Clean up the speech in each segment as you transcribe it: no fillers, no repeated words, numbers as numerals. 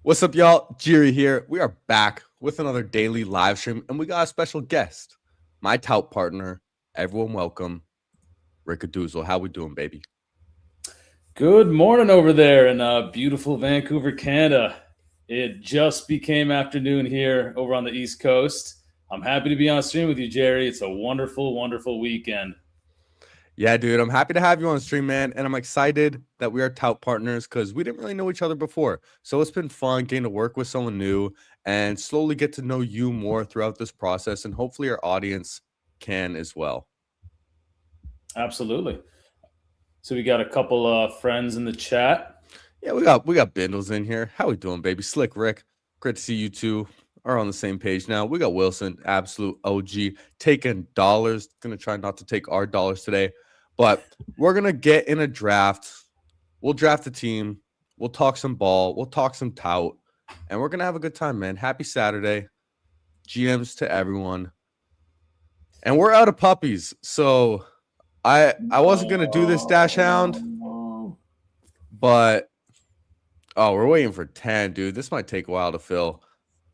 What's up, y'all? Jiri here. We are back with another daily live stream, and we got a special guest, my tout partner. Everyone, welcome, RICKADOOZLE. How we doing, baby? Good morning over there in beautiful Vancouver, Canada. It just became afternoon here over on the East Coast. I'm happy to be on stream with you, Jerry. It's a wonderful, wonderful weekend. Yeah, dude, I'm happy to have you on stream, man, and I'm excited that we are tout partners because we didn't really know each other before. So it's been fun getting to work with someone new and slowly get to know you more throughout this process, and hopefully our audience can as well. Absolutely. So we got a couple of friends in the chat. Yeah, we got Bindles in here. How we doing, baby? Slick Rick, great to see you two are on the same page now. We got Wilson, absolute OG, taking dollars. Gonna try not to take our dollars today, but we're gonna get in a draft. We'll draft a team. We'll talk some ball. We'll talk some tout, and we're gonna have a good time, man. Happy Saturday, GMs to everyone. And we're out of puppies, so I wasn't gonna do this dash hound, but oh, we're waiting for 10, dude. This might take a while to fill.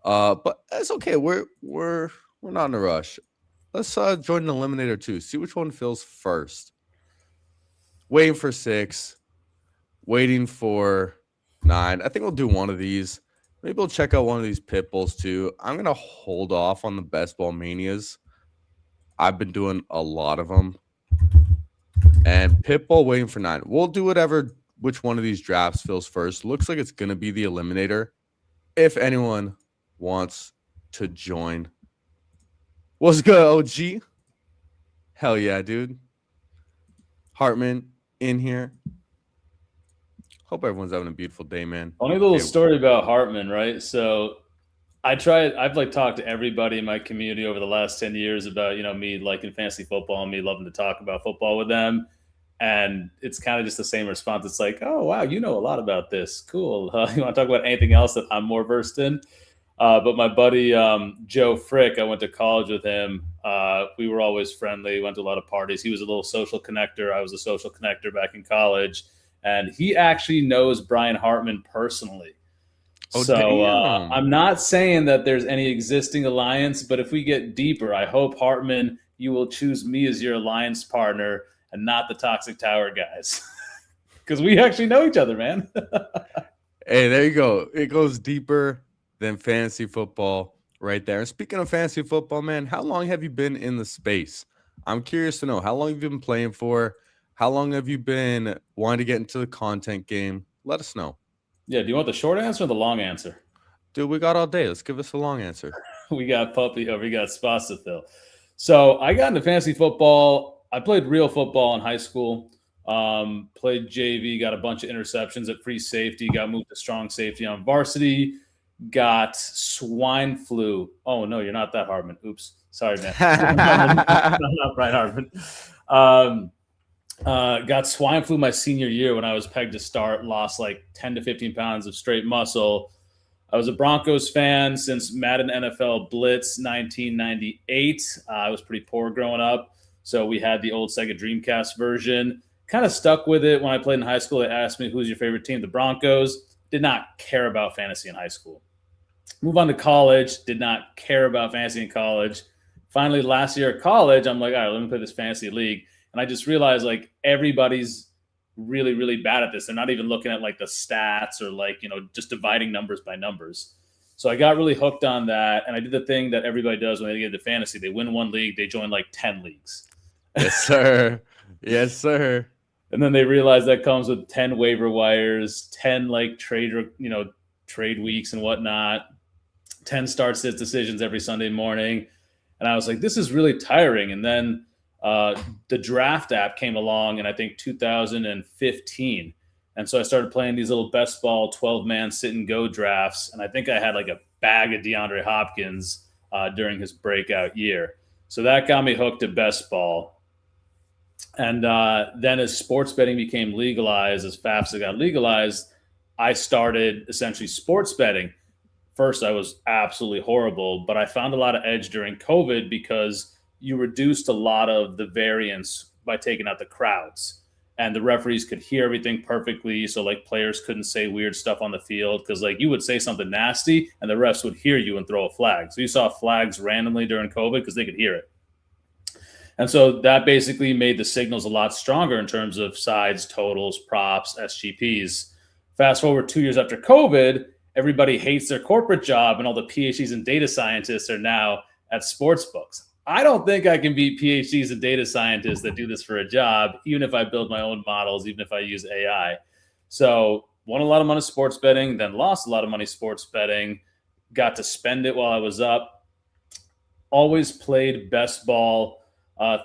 But it's okay. We're not in a rush. Let's join an eliminator too. See which one fills first. Waiting for 6. Waiting for 9. I think we'll do one of these. Maybe we'll check out one of these pit bulls too. I'm gonna hold off on the best ball manias. I've been doing a lot of them. And Pitbull waiting for 9. We'll do which one of these drafts fills first. Looks like it's going to be the eliminator. If anyone wants to join. What's good, OG? Hell yeah, dude. Hartman in here. Hope everyone's having a beautiful day, man. Funny little story about Hartman, right? So I've talked to everybody in my community over the last 10 years about, me liking fantasy football and me loving to talk about football with them. And it's kind of just the same response. It's like, oh, wow, you know a lot about this. Cool. You want to talk about anything else that I'm more versed in? But my buddy, Joe Frick, I went to college with him. We were always friendly, went to a lot of parties. He was a little social connector. I was a social connector back in college. And he actually knows Brian Hartman personally. Oh, so I'm not saying that there's any existing alliance, but if we get deeper, I hope, Hartman, you will choose me as your alliance partner and not the Toxic Tower guys. Because we actually know each other, man. Hey, there you go. It goes deeper than fantasy football right there. And speaking of fantasy football, man, how long have you been in the space? I'm curious to know. How long have you been playing for? How long have you been wanting to get into the content game? Let us know. Yeah, do you want the short answer or the long answer? Dude, we got all day. Let's give us a long answer. We got puppy over. We got spots to fill. So I got into fantasy football. I played real football in high school. Played JV, got a bunch of interceptions at free safety, got moved to strong safety on varsity, got swine flu. Oh, no, you're not that Hartman. Oops. Sorry, man. Not Brian Hartman. Got swine flu my senior year when I was pegged to start, lost like 10 to 15 pounds of straight muscle. I was a Broncos fan since Madden NFL Blitz 1998. I was pretty poor growing up, so we had the old Sega Dreamcast version. Kind of stuck with it when I played in high school. They asked me, who's your favorite team? The Broncos. Did not care about fantasy in high school. Move on to college. Did not care about fantasy in college. Finally, last year at college, I'm like, all right, let me play this fantasy league. And I just realized, like, everybody's really, really bad at this. They're not even looking at, like, the stats or, like, just dividing numbers by numbers. So I got really hooked on that. And I did the thing that everybody does when they get into fantasy. They win one league. They join, like, 10 leagues. Yes, sir. Yes, sir. And then they realize that comes with 10 waiver wires, 10, like, trade weeks and whatnot, 10 start-sit decisions every Sunday morning. And I was like, this is really tiring. And then the draft app came along in, I think, 2015. And so I started playing these little best ball 12-man sit-and-go drafts. And I think I had like a bag of DeAndre Hopkins during his breakout year. So that got me hooked to best ball. And then as sports betting became legalized, as FAFSA got legalized, I started essentially sports betting. First, I was absolutely horrible, but I found a lot of edge during COVID because you reduced a lot of the variance by taking out the crowds. and the referees could hear everything perfectly. So like players couldn't say weird stuff on the field because like you would say something nasty and the refs would hear you and throw a flag. So you saw flags randomly during COVID because they could hear it. And so that basically made the signals a lot stronger in terms of sides, totals, props, SGPs. Fast forward 2 years after COVID, everybody hates their corporate job, and all the PhDs and data scientists are now at sports books. I don't think I can beat PhDs and data scientists that do this for a job, even if I build my own models, even if I use AI. So, won a lot of money sports betting, then lost a lot of money sports betting, got to spend it while I was up. Always played best ball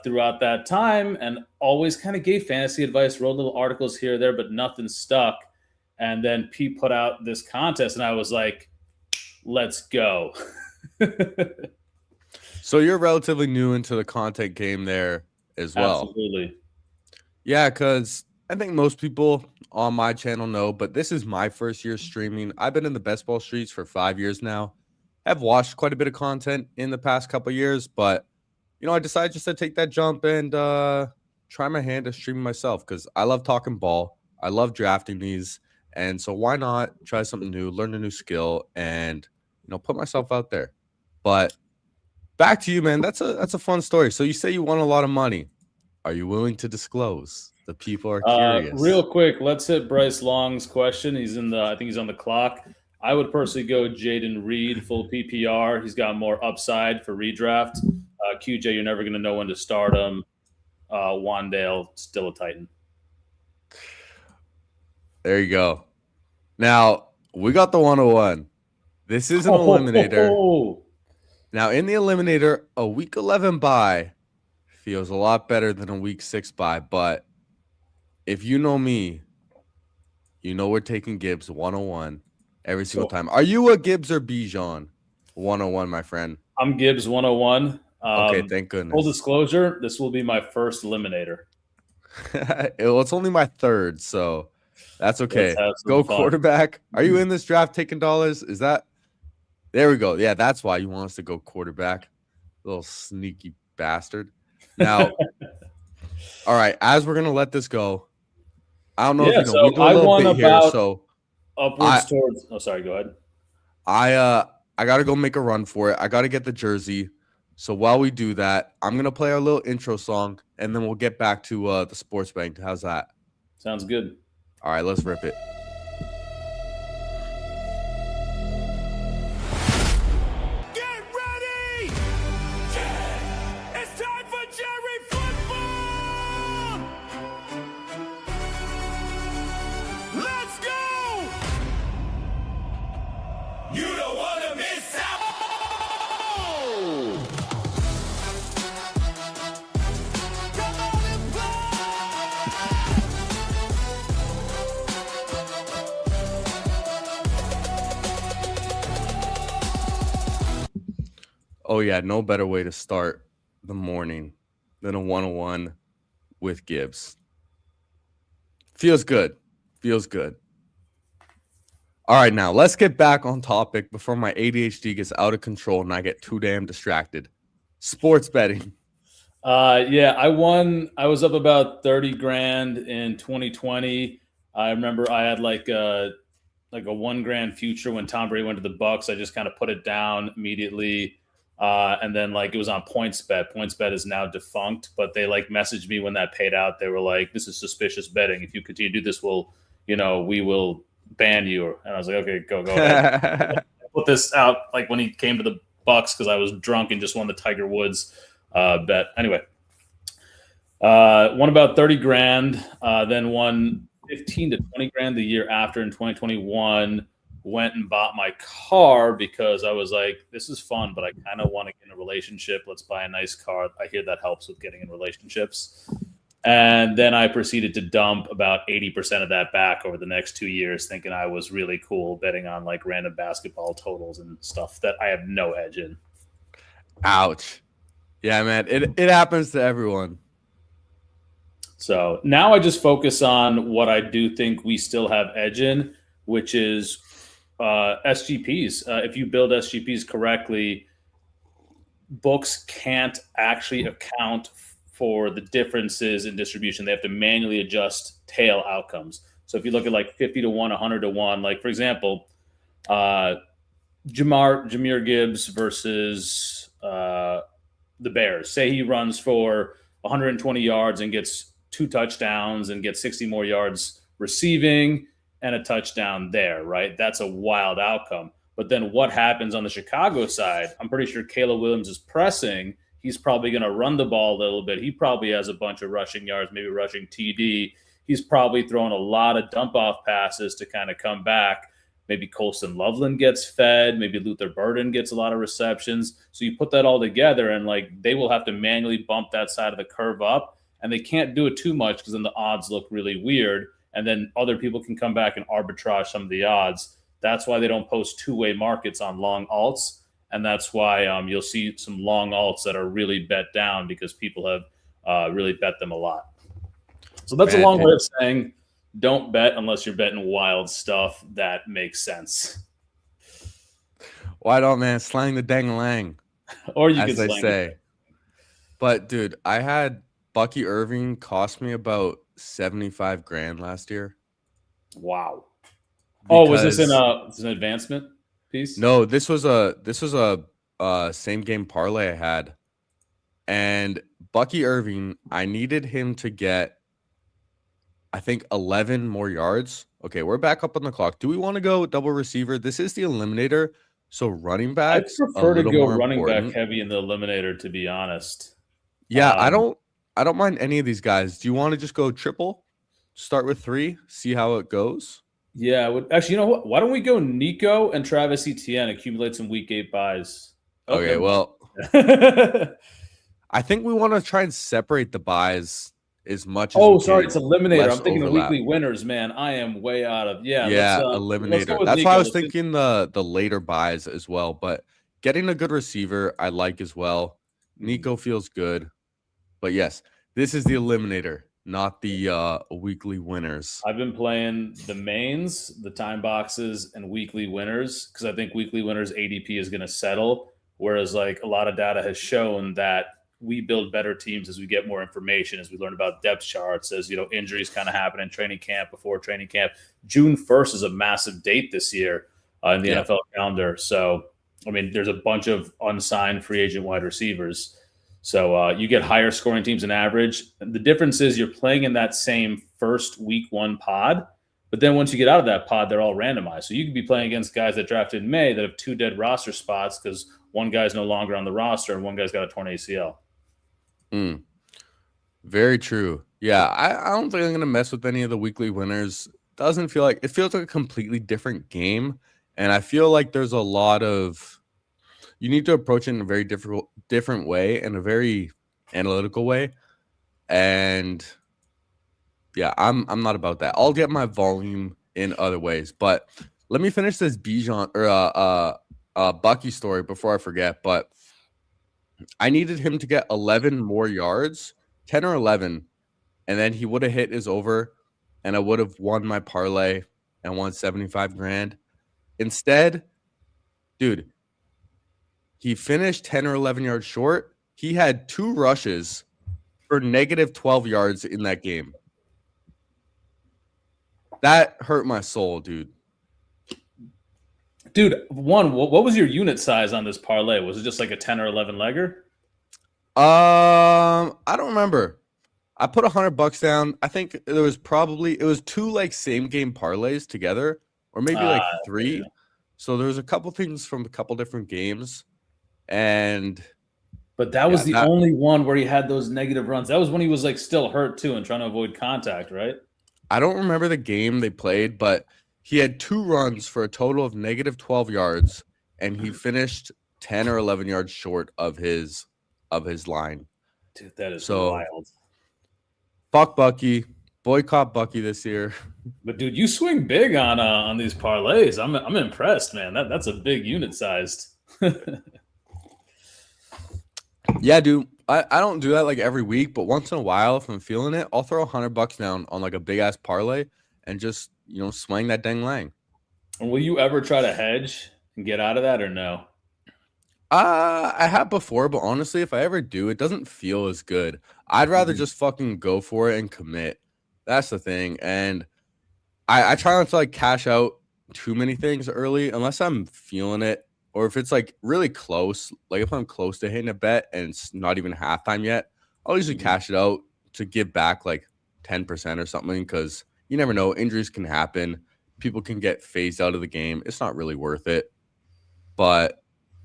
throughout that time, and always kind of gave fantasy advice, wrote little articles here or there, but nothing stuck. And then Pete put out this contest, and I was like, let's go. So you're relatively new into the content game there as well. Absolutely. Yeah, because I think most people on my channel know, but this is my first year streaming. I've been in the best ball streets for 5 years now. I've watched quite a bit of content in the past couple of years, but I decided just to take that jump and try my hand at streaming myself because I love talking ball. I love drafting these. And so why not try something new, learn a new skill, and put myself out there. But back to you, man. That's a fun story. So you say you won a lot of money. Are you willing to disclose? The people are curious. Real quick, let's hit Bryce Long's question. I think he's on the clock. I would personally go Jaden Reed, full PPR. He's got more upside for redraft. QJ, you're never going to know when to start him. Wandale, still a Titan. There you go. Now, we got the 101. This is an eliminator. Now, in the eliminator, a week 11 bye feels a lot better than a week 6 bye. But if you know me, we're taking Gibbs 101 every single time. Are you a Gibbs or Bijan 101, my friend? I'm Gibbs 101. Okay, thank goodness. Full disclosure, this will be my first eliminator. Well, it's only my third, so that's okay. Go fun. Quarterback. Are you in this draft taking dollars? Is that – there we go. Yeah, that's why you want us to go quarterback. Little sneaky bastard. Now, all right, as we're going to let this go, I don't know if so we do a little bit here. So upwards towards – oh, sorry, go ahead. I got to go make a run for it. I got to get the jersey. So while we do that, I'm going to play our little intro song, and then we'll get back to the sports bank. How's that? Sounds good. All right, let's rip it. Get ready! It's time for Jerry Football! Let's go! You don't want to miss out! Come on and Oh, yeah, no better way to start the morning than a 101 with Gibbs. Feels good. Feels good. All right, now let's get back on topic before my ADHD gets out of control and I get too damn distracted. Sports betting. I won. I was up about 30 grand in 2020. I remember I had like a $1 grand future when Tom Brady went to the Bucks. I just kind of put it down immediately. And then it was on PointsBet. PointsBet is now defunct, but they messaged me when that paid out. They were like, "This is suspicious betting. If you continue to do this, we will ban you." And I was like, "Okay, go ahead." I put this out when he came to the Bucks because I was drunk and just won the Tiger Woods bet. Anyway, won about 30 grand. Then won 15 to 20 grand the year after in 2021. Went and bought my car because I was like, this is fun, but I kind of want to get in a relationship. Let's buy a nice car. I hear that helps with getting in relationships. And then I proceeded to dump about 80% of that back over the next 2 years, thinking I was really cool betting on random basketball totals and stuff that I have no edge in. Ouch. Yeah, man, it happens to everyone. So now I just focus on what I do think we still have edge in, which is SGPs. If you build SGPs correctly, books can't actually account for the differences in distribution. They have to manually adjust tail outcomes. So if you look at like 50 to 1, 100 to 1, like for example, Jameer Gibbs versus the Bears. Say he runs for 120 yards and gets 2 touchdowns and gets 60 more yards receiving and a touchdown there, right? That's a wild outcome. But then what happens on the Chicago side? I'm pretty sure Caleb Williams is pressing. He's probably going to run the ball a little bit. He probably has a bunch of rushing yards, maybe rushing TD. He's probably throwing a lot of dump-off passes to kind of come back. Maybe Colston Loveland gets fed. Maybe Luther Burden gets a lot of receptions. So you put that all together, and like they will have to manually bump that side of the curve up, and they can't do it too much because then the odds look really weird, and then other people can come back and arbitrage some of the odds. That's why they don't post two-way markets on long alts, and that's why you'll see some long alts that are really bet down because people have really bet them a lot. So that's a long way of saying don't bet unless you're betting wild stuff that makes sense. Why don't, man? Slang the dang-a-lang, Or you as can they slang say. it. But, dude, I had Bucky Irving cost me about 75 grand last year. Wow. Oh, was this because- an advancement piece? No, this was a same game parlay I had, and Bucky Irving, I needed him to get, I think, 11 more yards. Okay, we're back up on the clock. Do we want to go double receiver? This is the eliminator, so running I backs. prefer to little go more running important. back heavy in the eliminator, to be honest. Yeah, I don't mind any of these guys. Do you want to just go triple? Start with 3, see how it goes. Yeah, actually, you know what? Why don't we go Nico and Travis Etienne, accumulate some week 8 buys? Okay, well, I think we want to try and separate the buys as much as we sorry, can, it's eliminator. less I'm thinking overlap. of weekly winners, man. I am way out of Yeah, let's go eliminator. with That's Nico. why I was Let's do- thinking the later buys as well. But getting a good receiver, I like as well. Nico feels good. But yes, this is the eliminator, not the weekly winners. I've been playing the mains, the time boxes, and weekly winners because I think weekly winners ADP is going to settle. Whereas, like a lot of data has shown that we build better teams as we get more information, as we learn about depth charts, as injuries kind of happen in training camp, before training camp. June 1st is a massive date this year in the NFL calendar. So, I mean, there's a bunch of unsigned free agent wide receivers. So you get higher scoring teams than average. The difference is you're playing in that same first week 1 pod, but then once you get out of that pod, they're all randomized. So you could be playing against guys that drafted in May that have 2 dead roster spots because one guy's no longer on the roster and one guy's got a torn ACL. Very true. Yeah, I don't think I'm going to mess with any of the weekly winners. It feels like a completely different game. And I feel like there's a lot of, you need to approach it in a very different way, and a very analytical way. And yeah, I'm not about that. I'll get my volume in other ways. But let me finish this Bijan or Bucky story before I forget. But I needed him to get 11 more yards, 10 or 11, and then he would have hit his over, and I would have won my parlay and won 75 grand. Instead, dude, he finished 10 or 11 yards short. He had 2 rushes for negative 12 yards in that game. That hurt my soul, dude. Dude, what was your unit size on this parlay? Was it just like a 10 or 11 legger? I don't remember. I put $100 down. I think it was 2 like same game parlays together, or maybe like 3. Yeah. So there was a couple things from a couple different games, and But that was the only one where he had those negative runs. That was when he was like still hurt too and trying to avoid contact, right? I don't remember the game they played, but he had 2 runs for a total of negative 12 yards, and he finished 10 or 11 yards short of his line. Dude, that is So- wild. Fuck Bucky. Boycott Bucky this year. But dude, you swing big on these parlays. I'm impressed, man. That's a big unit sized. Yeah, dude. I don't do that like every week, but once in a while, if I'm feeling it, I'll throw $100 down on like a big ass parlay and just swing that dang lang. And will you ever try to hedge and get out of that or no? I have before, but honestly, if I ever do, it doesn't feel as good. I'd rather just fucking go for it and commit. That's the thing. And I try not to like cash out too many things early unless I'm feeling it. Or if it's like really close, like if I'm close to hitting a bet and it's not even halftime yet, I'll usually cash it out to give back like 10% or something because you never know. Injuries can happen. People can get phased out of the game. It's not really worth it. But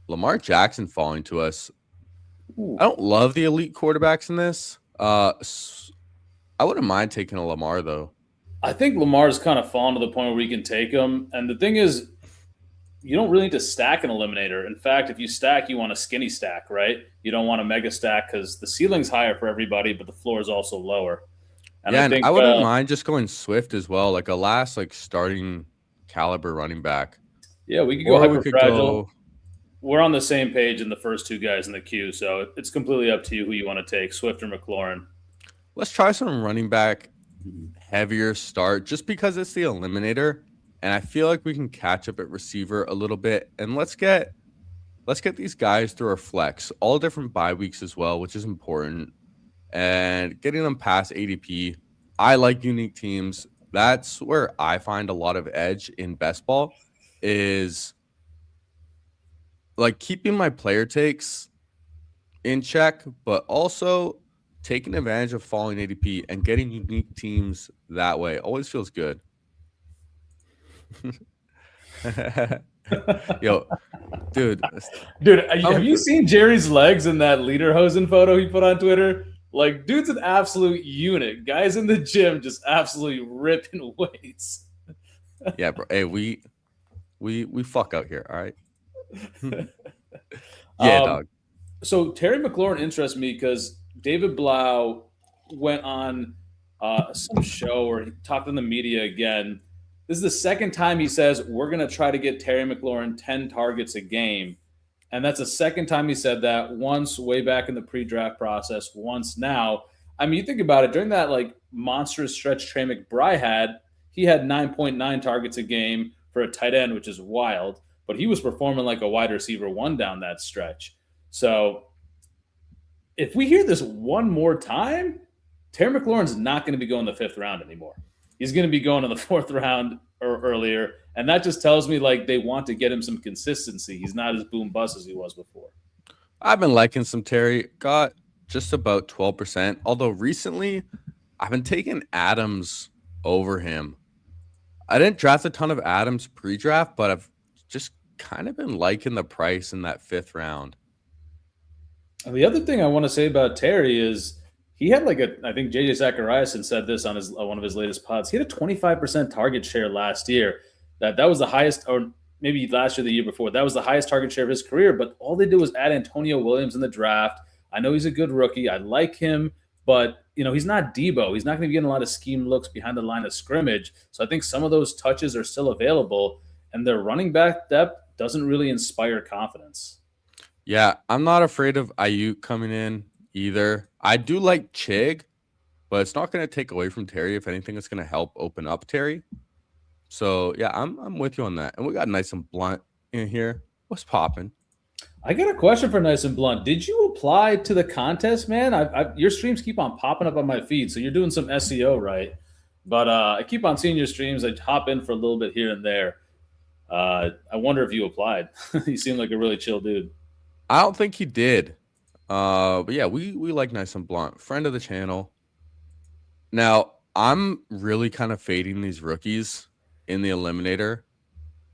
Lamar Jackson falling to us. I don't love the elite quarterbacks in this. I wouldn't mind taking a Lamar though. I think Lamar's kind of fallen to the point where we can take him. And the thing is, you don't really need to stack an eliminator. In fact, if you stack, you want a skinny stack, right? You don't want a mega stack because the ceiling's higher for everybody, but the floor is also lower. And Yeah, I and think I wouldn't mind just going Swift as well, like a last like starting caliber running back. yeah, we could go Or we hyper could fragile. go. We're on the same page in the first two guys in the queue, so it's completely up to you who you want to take, Swift or McLaurin. Let's try some running back heavier start just because it's the eliminator, and I feel like we can catch up at receiver a little bit. And let's get these guys through our flex, all different bye weeks as well, which is important. And getting them past ADP. I like unique teams. That's where I find a lot of edge in best ball is like keeping my player takes in check, but also taking advantage of falling ADP and getting unique teams that way always feels good. Yo, dude, Dude, have you seen Jerry's legs in that Lederhosen photo he put on Twitter? Like, dude's an absolute unit. Guys in the gym just absolutely ripping weights. yeah, bro. Hey, we fuck out here, all right? Yeah, dog. So Terry McLaurin interests me because David Blau went on some show or he talked in the media again. This is the second time he says we're going to try to get Terry McLaurin 10 targets a game. And that's the second time he said that, once way back in the pre-draft process, once now. I mean, you think about it, during that like monstrous stretch Trey McBride had, he had 9.9 targets a game for a tight end, which is wild. But he was performing like a wide receiver one down that stretch. So if we hear this one more time, Terry McLaurin's not going to be going the 5th round anymore. He's going to be going in the 4th round or earlier. And that just tells me like they want to get him some consistency. He's not as boom bust as he was before. I've been liking some Terry. Got just about 12%. Although recently I've been taking Adams over him. I didn't draft a ton of Adams pre-draft, but I've just kind of been liking the price in that 5th round. And the other thing I want to say about Terry is he had like I think JJ Zachariason said this on his one of his latest pods. He had a 25% target share last year. That was the highest, or maybe last year, the year before. That was the highest target share of his career. But all they did was add Antonio Williams in the draft. I know he's a good rookie. I like him, but he's not Debo. He's not going to be getting a lot of scheme looks behind the line of scrimmage. So I think some of those touches are still available, and their running back depth doesn't really inspire confidence. Yeah, I'm not afraid of Ayuk coming in either. I do like Chig, but it's not going to take away from Terry. If anything, it's going to help open up Terry. So yeah, I'm with you on that. And we got Nice and Blunt in here. What's popping? I got a question for Nice and Blunt. Did you apply to the contest, man? Your streams keep on popping up on my feed, so you're doing some SEO right. But I keep on seeing your streams. I hop in for a little bit here and there. I wonder if you applied. You seem like a really chill dude. I don't think he did. But yeah, we like Nice and Blunt, friend of the channel. Now, I'm really kind of fading these rookies in the eliminator.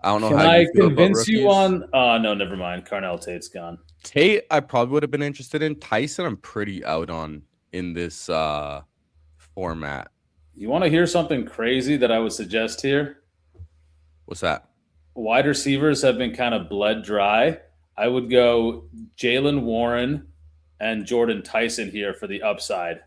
I don't know Can how I you feel convince about you rookies. on? No, never mind. Carnell Tate's gone. Tate, I probably would have been interested in. Tyson, I'm pretty out on in this format. You want to hear something crazy that I would suggest here? What's that? Wide receivers have been kind of bled dry. I would go Jalen Warren and Jordan Tyson here for the upside.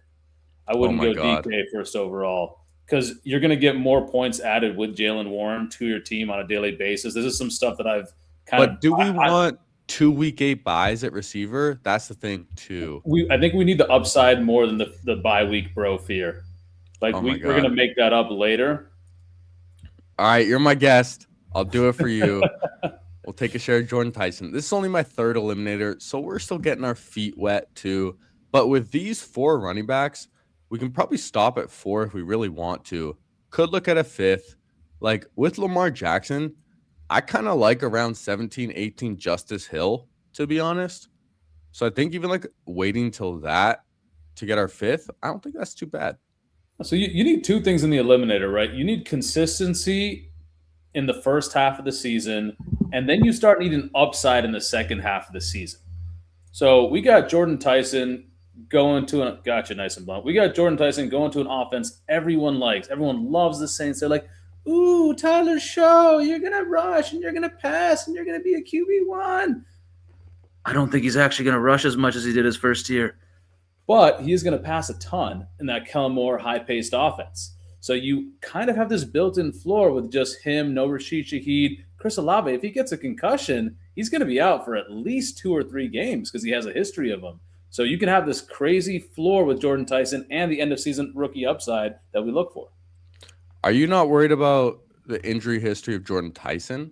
I wouldn't go God. DK first overall because you're going to get more points added with Jalen Warren to your team on a daily basis. This is some stuff that I've kind of. But do we want 2 week 8 buys at receiver? That's the thing too. I think we need the upside more than the bye week bro fear. Like we're going to make that up later. All right, you're my guest. I'll do it for you. We'll take a share of Jordan Tyson. This is only my third eliminator, so we're still getting our feet wet too. But with these 4 running backs, we can probably stop at 4 if we really want to. Could look at a 5th. Like with Lamar Jackson, I kind of like around 17, 18 Justice Hill, to be honest. So I think even like waiting till that to get our 5th, I don't think that's too bad. So you need 2 things in the eliminator, right? You need consistency in the first half of the season, and then you start needing upside in the second half of the season. So we got Jordan Tyson going to an gotcha, nice and blunt. We got Jordan Tyson going to an offense everyone likes. Everyone loves the Saints. They're like, ooh, Tyler Show, you're gonna rush and you're gonna pass and you're gonna be a QB1. I don't think he's actually gonna rush as much as he did his first year. But he is going to pass a ton in that Kellen Moore high-paced offense. So you kind of have this built-in floor with just him, no Rashid Shaheed. Chris Olave, if he gets a concussion, he's going to be out for at least 2 or 3 games because he has a history of them. So you can have this crazy floor with Jordan Tyson and the end-of-season rookie upside that we look for. Are you not worried about the injury history of Jordan Tyson?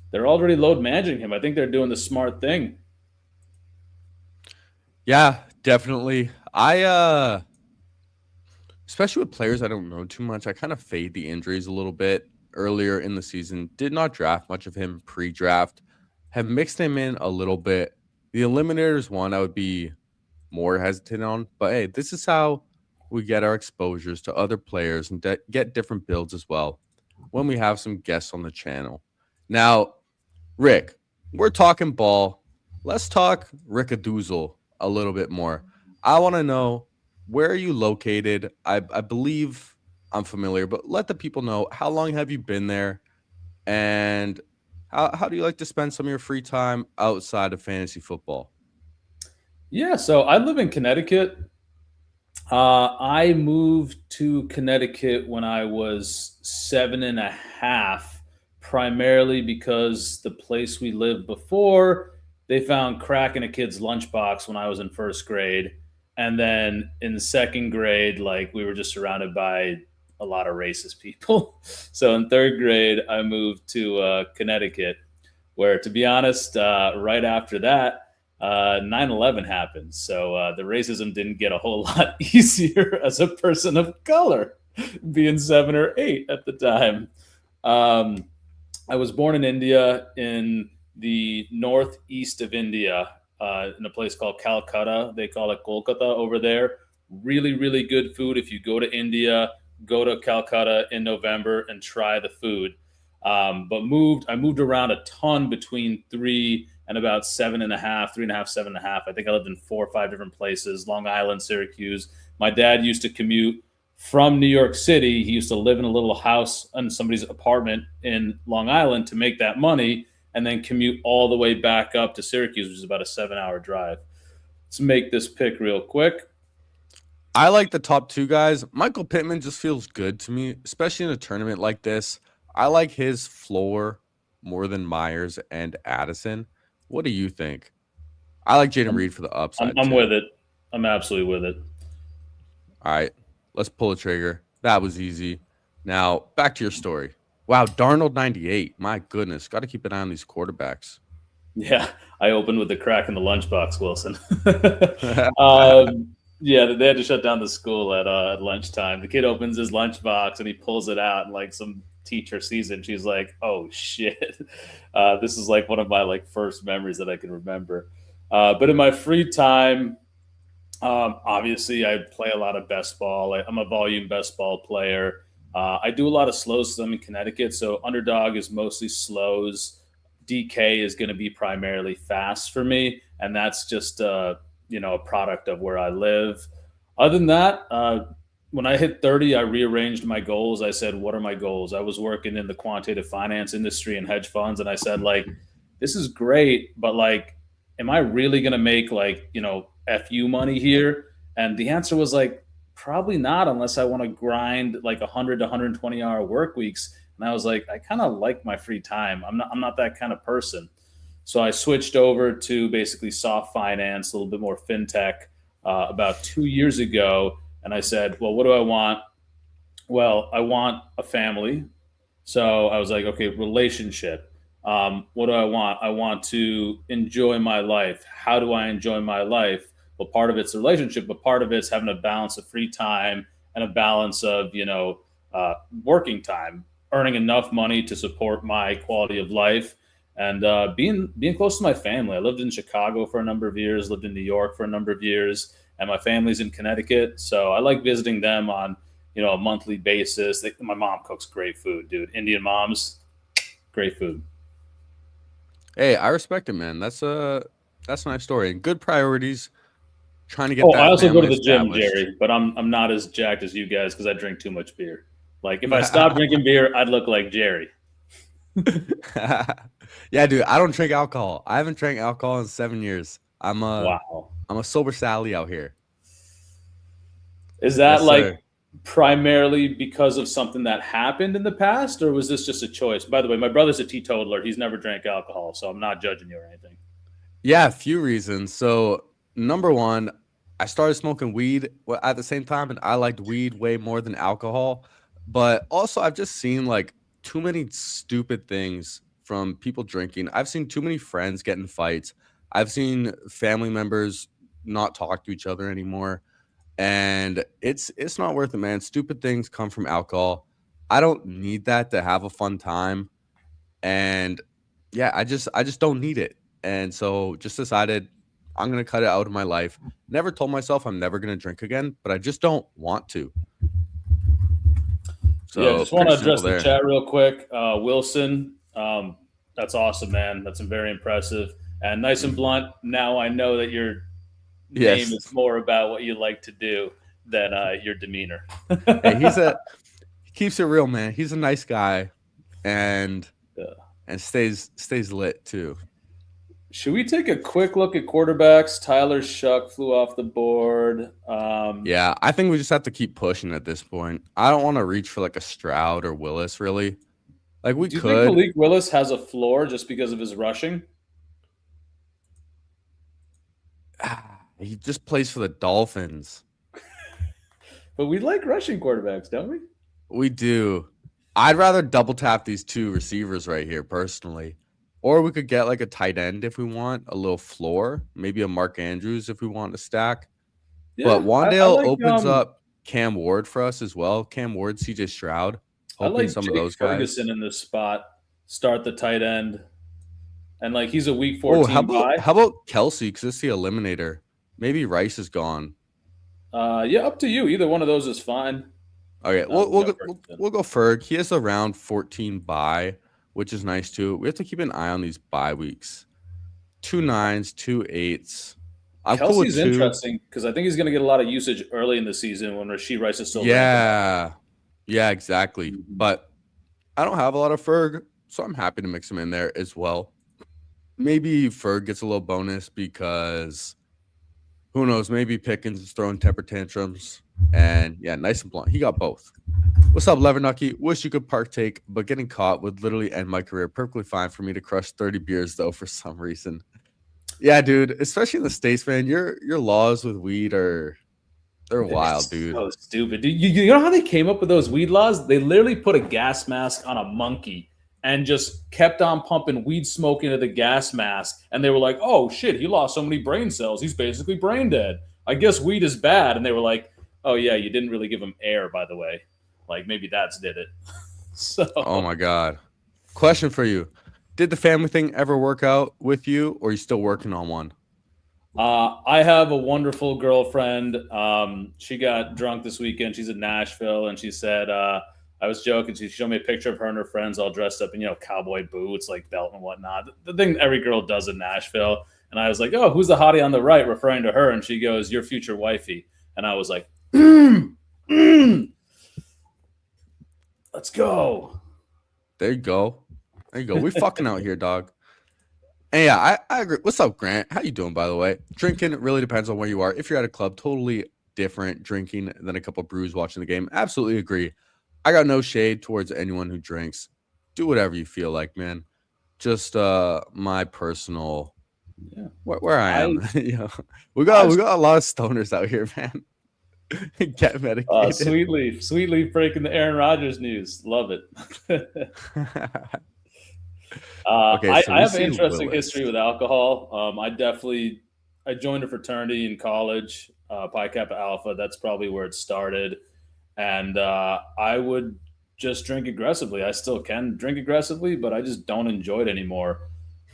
They're already load managing him. I think they're doing the smart thing. Yeah, definitely. Especially with players I don't know too much, I kind of fade the injuries a little bit earlier in the season. Did not draft much of him pre-draft. Have mixed him in a little bit. The eliminators one I would be more hesitant on, but hey, this is how we get our exposures to other players and get different builds as well when we have some guests on the channel. Now, Rick, we're talking ball. Let's talk RICKADOOZLE a little bit more. I want to know, where are you located? I believe I'm familiar, but let the people know, how long have you been there, and how do you like to spend some of your free time outside of fantasy football? Yeah, so I live in Connecticut. I moved to Connecticut when I was 7.5, primarily because the place we lived before, they found crack in a kid's lunchbox when I was in first grade. And then in second grade, like, we were just surrounded by a lot of racist people. So in third grade, I moved to Connecticut, where, to be honest, right after that, 9/11 happened. So the racism didn't get a whole lot easier as a person of color, being 7 or 8 at the time. I was born in India, in the northeast of India, in a place called Calcutta. They call it Kolkata over there. Really, really good food. If you go to India, go to Calcutta in November and try the food. But I moved around a ton between 3 and about 7.5, 3.5, 7.5. I think I lived in 4 or 5 different places: Long Island, Syracuse. My dad used to commute from New York City. He used to live in a little house in somebody's apartment in Long Island to make that money, and then commute all the way back up to Syracuse, which is about a 7-hour drive. Let's make this pick real quick. I like the top 2 guys. Michael Pittman just feels good to me, especially in a tournament like this. I like his floor more than Myers and Addison. What do you think? I like Jaden Reed for the upside. I'm with it. I'm absolutely with it. All right, let's pull the trigger. That was easy. Now, back to your story. Wow, Darnold 98. My goodness, got to keep an eye on these quarterbacks. Yeah, I opened with the crack in the lunchbox, Wilson. Yeah, they had to shut down the school at lunchtime. The kid opens his lunchbox and he pulls it out, and like some teacher sees it, and she's like, "Oh shit!" This is like one of my like first memories that I can remember. But in my free time, obviously I play a lot of best ball. I'm a volume best ball player. I do a lot of slows. I'm in Connecticut, so underdog is mostly slows. DK is going to be primarily fast for me, and that's just a product of where I live. Other than that, when I hit 30, I rearranged my goals. I said, what are my goals? I was working in the quantitative finance industry and hedge funds, and I said, like, this is great, but like, am I really going to make like, FU money here? And the answer was like, probably not, unless I want to grind like 100 to 120 hour work weeks. And I was like, I kind of like my free time. I'm not that kind of person. So I switched over to basically soft finance, a little bit more fintech, about 2 years ago. And I said, well, what do I want? Well, I want a family. So I was like, okay, relationship. What do I want? I want to enjoy my life. How do I enjoy my life? Well, part of it's a relationship, but part of it's having a balance of free time and a balance of, working time, earning enough money to support my quality of life, and being close to my family. I lived in Chicago for a number of years, lived in New York for a number of years, and my family's in Connecticut. So I like visiting them on, a monthly basis. My mom cooks great food, dude. Indian moms, great food. Hey, I respect it, man. That's a nice story and good priorities. Trying to get Oh, I that also go to family the gym, established. Jerry, but I'm not as jacked as you guys because I drink too much beer. Like if I stopped drinking beer, I'd look like Jerry. Yeah, dude, I don't drink alcohol. I haven't drank alcohol in 7 years. Wow. I'm a sober Sally out here. Is that Yes, like sir. primarily because of something that happened in the past, or was this just a choice? By the way, my brother's a teetotaler. He's never drank alcohol, so I'm not judging you or anything. Yeah, a few reasons. So, number one, I started smoking weed at the same time, and I liked weed way more than alcohol. But also, I've just seen like too many stupid things from people drinking. I've seen too many friends get in fights. I've seen family members not talk to each other anymore, and it's not worth it, man. Stupid things come from alcohol. I don't need that to have a fun time, and yeah, I just don't need it. And so just decided I'm gonna cut it out of my life. Never told myself I'm never gonna drink again, but I just don't want to. Yeah, So just want pretty to address simple the there. chat real quick. Wilson, that's awesome, man. That's very impressive and nice and blunt. Now I know that your name Yes. is more about what you like to do than your demeanor. Hey, he keeps it real, man. He's a nice guy and Yeah. and stays lit too. Should we take a quick look at quarterbacks? Tyler Shuck flew off the board. Yeah, I think we just have to keep pushing at this point. I don't want to reach for like a Stroud or Willis, really. Like we Do you think could. Malik Willis has a floor just because of his rushing? He just plays for the Dolphins. But we like rushing quarterbacks, don't we? We do. I'd rather double tap these two receivers right here, personally. Or we could get like a tight end if we want, a little floor, maybe a Mark Andrews if we want to stack. But I Wandale like opens up Cam Ward for us as well. Cam Ward, CJ Stroud, I hoping like some of Jake those Ferguson guys. in this spot. Start the tight end, and like he's a week Oh, 14 bye. how about Kelsey? Because it's the eliminator. Maybe Rice is gone. Yeah, up to you. Either one of those is fine. Okay, We got Ferguson. we'll go Ferg. He has a round 14 bye, which is nice too. We have to keep an eye on these bye weeks. 2 9s, 2 8s. I'm cool with Kelsey's two. interesting because I think he's going to get a lot of usage early in the season when Rasheed Rice is still ramping up. Yeah, yeah, exactly. But I don't have a lot of Ferg, so I'm happy to mix him in there as well. Maybe Ferg gets a little bonus because who knows? Maybe Pickens is throwing temper tantrums. And yeah, nice and blunt. He got both. What's up, Levernucky? Wish you could partake, but getting caught would literally end my career. Perfectly fine for me to crush 30 beers, though, for some reason. Yeah, dude, especially in the States, man. Your laws with weed they're wild, dude. So stupid. Dude, you know how they came up with those weed laws? They literally put a gas mask on a monkey and just kept on pumping weed smoke into the gas mask. And they were like, oh, shit, he lost so many brain cells. He's basically brain dead. I guess weed is bad. And they were like, oh, yeah, you didn't really give him air, by the way. Like, maybe that's did it. So, Oh my god. Question for you: did the family thing ever work out with you, or are you still working on one? I have a wonderful girlfriend. She got drunk this weekend. She's in Nashville, and she said, I was joking. She showed me a picture of her and her friends all dressed up in, cowboy boots, like belt and whatnot. The thing every girl does in Nashville. And I was like, oh, who's the hottie on the right, referring to her? And she goes, your future wifey. And I was like, let's go. There you go. There you go. We fucking out here, dog. And yeah, I agree. What's up, Grant? How you doing, by the way? Drinking really depends on where you are. If you're at a club, totally different drinking than a couple brews watching the game. Absolutely agree. I got no shade towards anyone who drinks. Do whatever you feel like, man. Just my personal where I am. We got a lot of stoners out here, man. Get medicated. Sweet Leaf breaking the Aaron Rodgers news. Love it. Okay, so I we have an see interesting Willis. history with alcohol. I joined a fraternity in college, Pi Kappa Alpha. That's probably where it started, and I would just drink aggressively. I still can drink aggressively, but I just don't enjoy it anymore.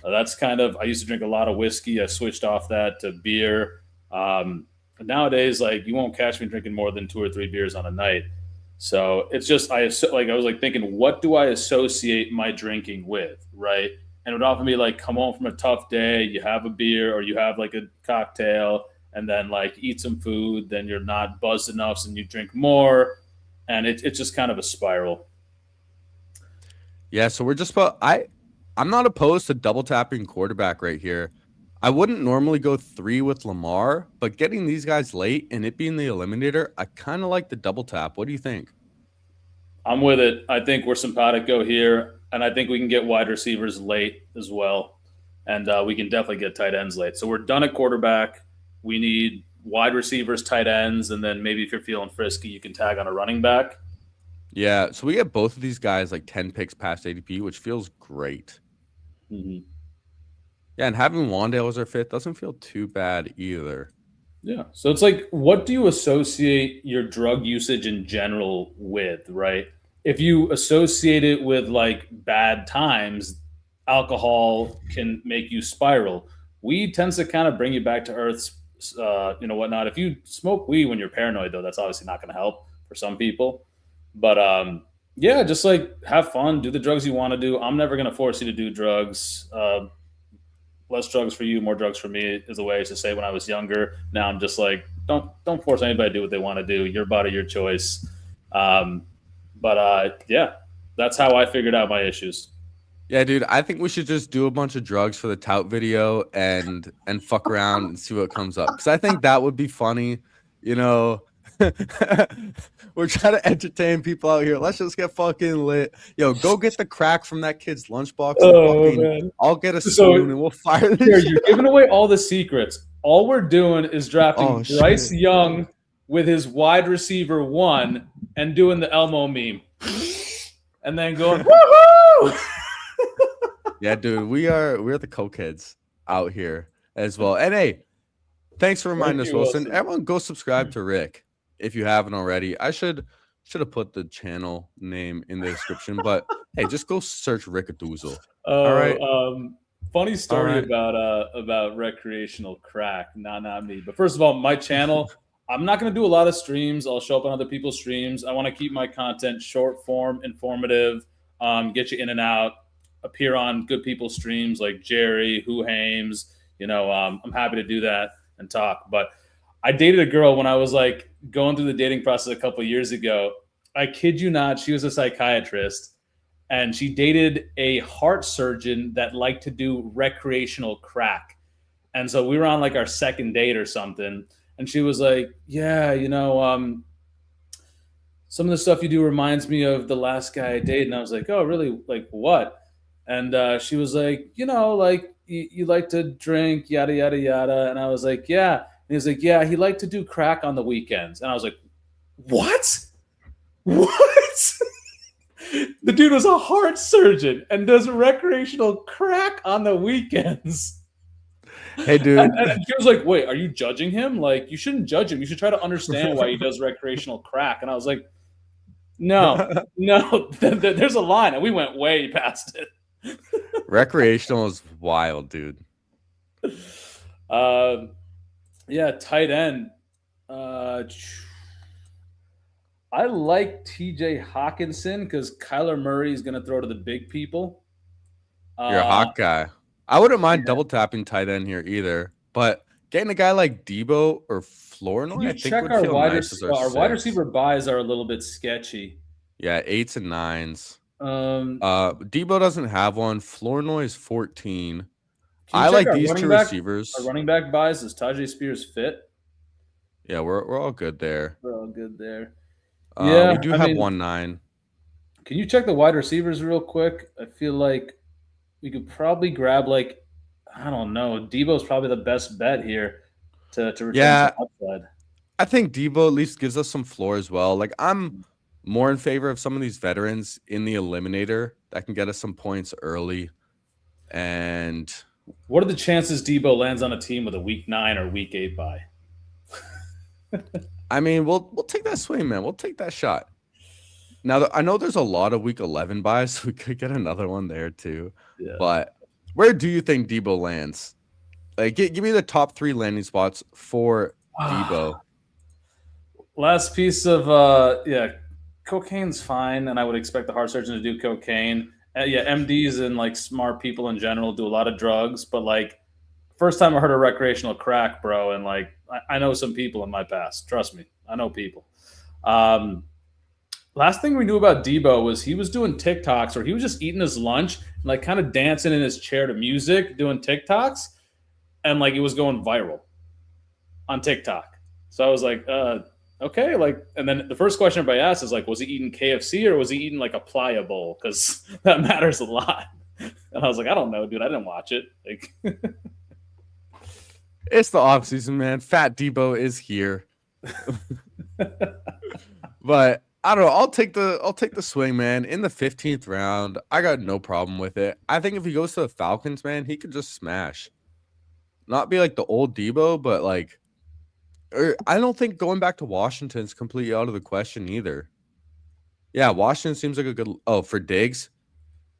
That's kind of I used to drink a lot of whiskey. I switched off that to beer. Nowadays, like you won't catch me drinking more than 2 or 3 beers on a night. So it's just I was like thinking, what do I associate my drinking with, right? And it would often be like, come home from a tough day, you have a beer or you have like a cocktail, and then like eat some food, then you're not buzzed enough, so you drink more, and it's just kind of a spiral. Yeah, so we're just about I'm not opposed to double tapping quarterback right here. I wouldn't normally go 3 with Lamar, but getting these guys late and it being the eliminator, I kind of like the double tap. What do you think? I'm with it. I think we're simpatico here, and I think we can get wide receivers late as well, and we can definitely get tight ends late. So we're done at quarterback. We need wide receivers, tight ends, and then maybe if you're feeling frisky, you can tag on a running back. Yeah, so we get both of these guys like 10 picks past ADP, which feels great. Mm-hmm. Yeah, and having Wandale as our fifth doesn't feel too bad either. Yeah. So it's like, what do you associate your drug usage in general with, right? If you associate it with like bad times, alcohol can make you spiral. Weed tends to kind of bring you back to earth, whatnot. If you smoke weed when you're paranoid, though, that's obviously not going to help for some people. But yeah, just like have fun, do the drugs you want to do. I'm never going to force you to do drugs. Less drugs for you, more drugs for me is the way I used to say when I was younger. Now I'm just like, don't force anybody to do what they want to do. Your body, your choice. Yeah, that's how I figured out my issues. Yeah, dude, I think we should just do a bunch of drugs for the tout video and fuck around and see what comes up. Because I think that would be funny. You know, we're trying to entertain people out here. Let's just get fucking lit. Yo, go get the crack from that kid's lunchbox. Man. I'll get a So, spoon and we'll fire this Here, shit you're giving away all the secrets. All we're doing is drafting Oh, Bryce shit. Young with his wide receiver 1 and doing the Elmo meme. And then going, woohoo! Yeah, dude, we're the cokeheads out here as well. And hey, thanks for reminding us, Wilson. Everyone go subscribe to Rick if you haven't already. I should have put the channel name in the description, but hey, just go search RICKADOOZLE. All right. Funny story All right. about recreational crack. Not me. But first of all, my channel, I'm not going to do a lot of streams. I'll show up on other people's streams. I want to keep my content short form, informative, get you in and out, appear on good people's streams like Jerry, Who Hames. I'm happy to do that and talk. But I dated a girl when I was like going through the dating process a couple of years ago. I kid you not, she was a psychiatrist, and she dated a heart surgeon that liked to do recreational crack. And so we were on like our second date or something, and she was like, yeah, some of the stuff you do reminds me of the last guy I dated. And I was like, oh, really? Like what? And she was like, like you like to drink, yada, yada, yada. And I was like, yeah. And he was like, yeah, he liked to do crack on the weekends. And I was like, what? What? The dude was a heart surgeon and does recreational crack on the weekends. Hey, dude. And she was like, wait, are you judging him? Like, you shouldn't judge him. You should try to understand why he does recreational crack. And I was like, no, there's a line. And we went way past it. Recreational is wild, dude. Yeah, tight end. I like TJ Hawkinson because Kyler Murray is going to throw to the big people. You're a hawk guy. I wouldn't mind double tapping tight end here either, but getting a guy like Debo or Flournoy, I think would feel nice as our wide receiver buys are a little bit sketchy. Yeah, 8s and 9s. Debo doesn't have one. Flournoy is 14. I like these two receivers. Our running back buys, is Tajay Spears fit? Yeah, we're all good there. We're all good there. Yeah, we do have 1-9. Can you check the wide receivers real quick? I feel like we could probably grab I don't know. Debo's probably the best bet here to return some upside. I think Debo at least gives us some floor as well. Like I'm more in favor of some of these veterans in the eliminator that can get us some points early. And What are the chances Debo lands on a team with a week 9 or week 8 bye? I mean, we'll take that swing, man. We'll take that shot. Now, I know there's a lot of week 11 buys, so we could get another one there too. Yeah. But where do you think Debo lands? Like, give me the top 3 landing spots for Debo. Last piece of cocaine's fine, and I would expect the heart surgeon to do cocaine. MDs and like smart people in general do a lot of drugs, but like first time I heard of recreational crack, bro, and like I know some people in my past. Trust me, I know people. Last thing we knew about Debo was he was doing TikToks, or he was just eating his lunch and like kind of dancing in his chair to music, doing TikToks, and like it was going viral on TikTok. So I was like, okay, like, and then the first question everybody asked is like, was he eating KFC or was he eating like a Playa bowl? Because that matters a lot. And I was like, I don't know, dude. I didn't watch it. Like, It's the off season, man. Fat Debo is here. But I don't know. I'll take the swing, man. In the 15th round, I got no problem with it. I think if he goes to the Falcons, man, he could just smash. Not be like the old Debo, but like, I don't think going back to Washington is completely out of the question either. Yeah, Washington seems like a good. Oh, for Diggs,